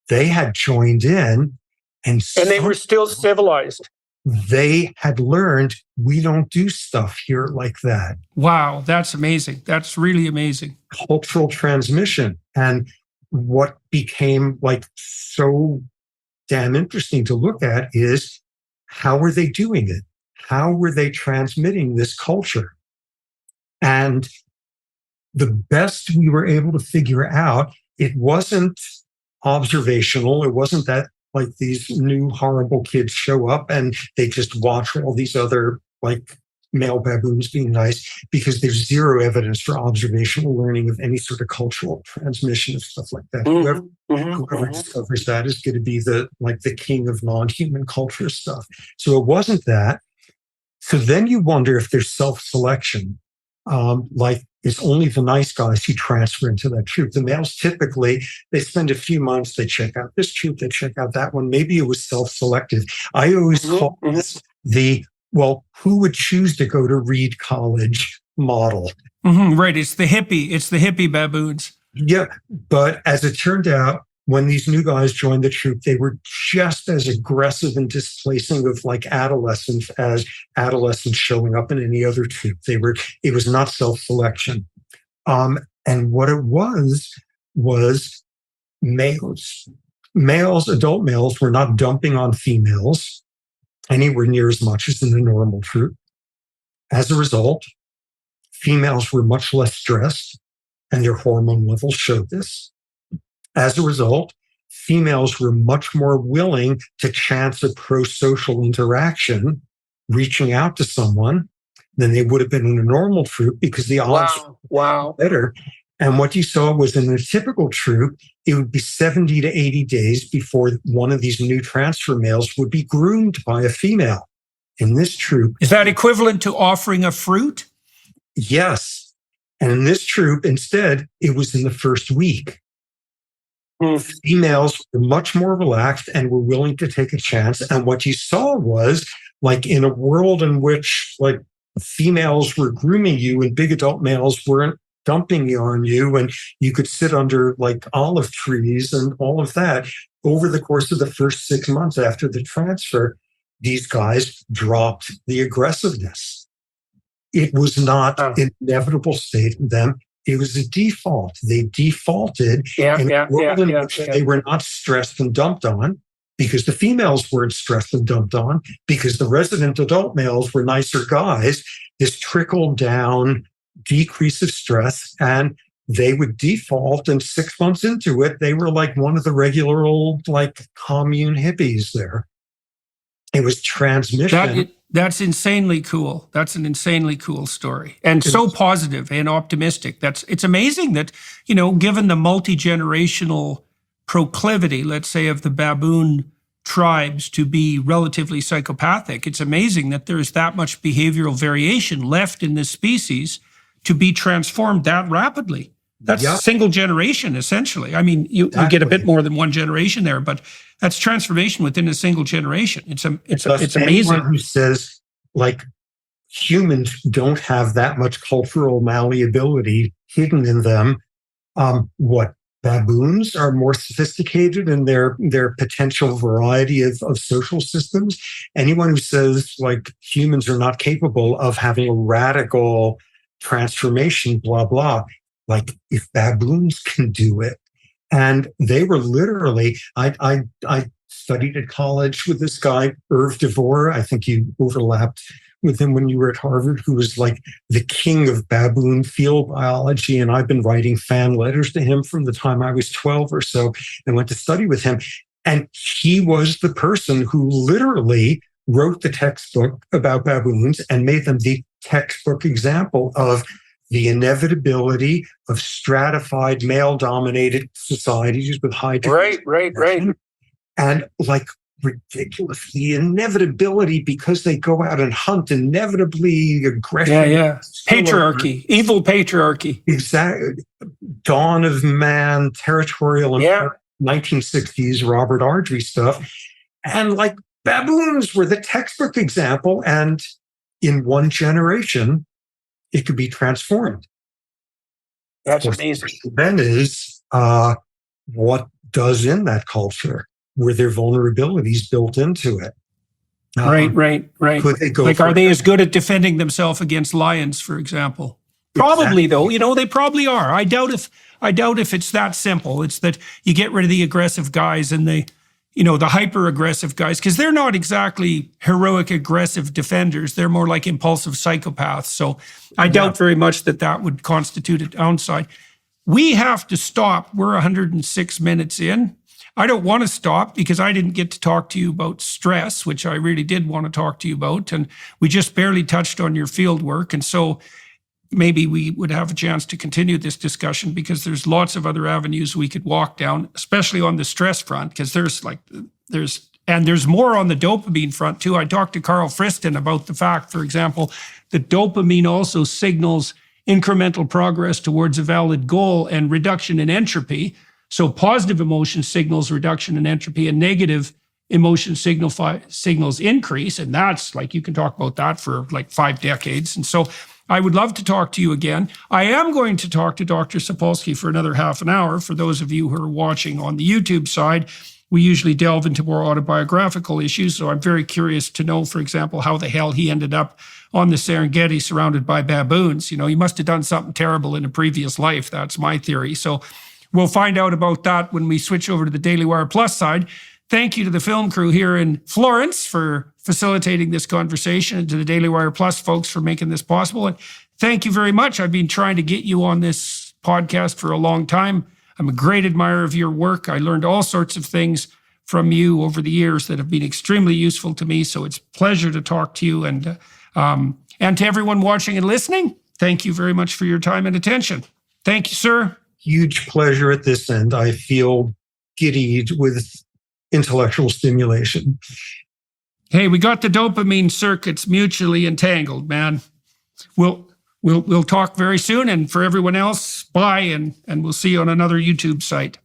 They had joined in, and they were still civilized. They had learned, we don't do stuff here like that. Wow, that's amazing. That's really amazing. Cultural transmission. And what became like so damn interesting to look at is, how were they doing it? How were they transmitting this culture? And the best we were able to figure out, it wasn't observational. It wasn't that like these new horrible kids show up and they just watch all these other like male baboons being nice, because there's zero evidence for observational learning of any sort of cultural transmission of stuff like that. Whoever discovers that is going to be the king of non-human culture stuff. So it wasn't that. So then you wonder if there's self-selection. Like it's only the nice guys who transfer into that troop. The males typically, they spend a few months, they check out this troop, they check out that one. Maybe it was self-selected. I always call this who would choose to go to Reed College model? Right. It's the hippie baboons. Yeah. But as it turned out, when these new guys joined the troop, they were just as aggressive and displacing of like adolescents as adolescents showing up in any other troop. It was not self-selection. And what it was adult males were not dumping on females anywhere near as much as in the normal troop. As a result, females were much less stressed, and their hormone levels showed this. As a result, females were much more willing to chance a pro-social interaction, reaching out to someone, than they would have been in a normal troop, because the odds were better. And what you saw was, in a typical troop, it would be 70 to 80 days before one of these new transfer males would be groomed by a female. In this troop... Is that equivalent to offering a fruit? Yes. And in this troop, instead, it was in the first week. Females were much more relaxed and were willing to take a chance. And what you saw was, like, in a world in which, like, females were grooming you and big adult males weren't dumping on you, and you could sit under like olive trees and all of that, over the course of the first 6 months after the transfer, these guys dropped the aggressiveness. it was not an inevitable state in them. It was a default. They defaulted in a world in which they were not stressed and dumped on, because the females weren't stressed and dumped on, because the resident adult males were nicer guys. This trickled down decrease of stress, and they would default. And 6 months into it, they were like one of the regular old like commune hippies there. It was transmission. That's insanely cool. That's an insanely cool story, and so positive and optimistic. It's amazing that, given the multi-generational proclivity, let's say, of the baboon tribes to be relatively psychopathic, it's amazing that there's that much behavioral variation left in this species to be transformed that rapidly. That's a single generation, essentially. I mean, you get a bit more than one generation there, but that's transformation within a single generation. It's amazing. Anyone who says like humans don't have that much cultural malleability hidden in them, what baboons are more sophisticated in their potential variety of social systems. Anyone who says like humans are not capable of having a radical transformation, blah blah. Like if baboons can do it, and they were literally, I studied at college with this guy, Irv DeVore. I think you overlapped with him when you were at Harvard, who was like the king of baboon field biology. And I've been writing fan letters to him from the time I was 12 or so, and went to study with him. And he was the person who literally wrote the textbook about baboons and made them the textbook example of the inevitability of stratified male-dominated societies with high degrees. Right. And like ridiculous, the inevitability because they go out and hunt, inevitably aggression. Yeah. Patriarchy, evil patriarchy. Exactly. Dawn of man, territorial, 1960s Robert Ardrey stuff. And like baboons were the textbook example. And in one generation, it could be transformed. That's amazing. Then is what does in that culture? Were there vulnerabilities built into it? Right. Could they go like, are they as good at defending themselves against lions, for example? Probably, though. They probably are. I doubt if it's that simple. It's that you get rid of the aggressive guys and the hyper-aggressive guys, because they're not exactly heroic, aggressive defenders. They're more like impulsive psychopaths. So I doubt very much that would constitute a downside. We have to stop. We're 106 minutes in. I don't want to stop because I didn't get to talk to you about stress, which I really did want to talk to you about. And we just barely touched on your field work. And so maybe we would have a chance to continue this discussion, because there's lots of other avenues we could walk down, especially on the stress front, because there's more on the dopamine front too. I talked to Carl Friston about the fact, for example, that dopamine also signals incremental progress towards a valid goal and reduction in entropy. So positive emotion signals reduction in entropy, and negative emotion signals increase. And that's like, you can talk about that for like 5 decades. And so I would love to talk to you again. I am going to talk to Dr. Sapolsky for another half an hour. For those of you who are watching on the YouTube side, we usually delve into more autobiographical issues. So I'm very curious to know, for example, how the hell he ended up on the Serengeti surrounded by baboons. He must have done something terrible in a previous life. That's my theory. So we'll find out about that when we switch over to the Daily Wire Plus side. Thank you to the film crew here in Florence for facilitating this conversation, and to the Daily Wire Plus folks for making this possible. And thank you very much. I've been trying to get you on this podcast for a long time. I'm a great admirer of your work. I learned all sorts of things from you over the years that have been extremely useful to me. So it's a pleasure to talk to you. And to everyone watching and listening, thank you very much for your time and attention. Thank you, sir. Huge pleasure at this end. I feel giddied with intellectual stimulation. Hey, we got the dopamine circuits mutually entangled, man. We'll talk very soon. And for everyone else, bye, and we'll see you on another YouTube site.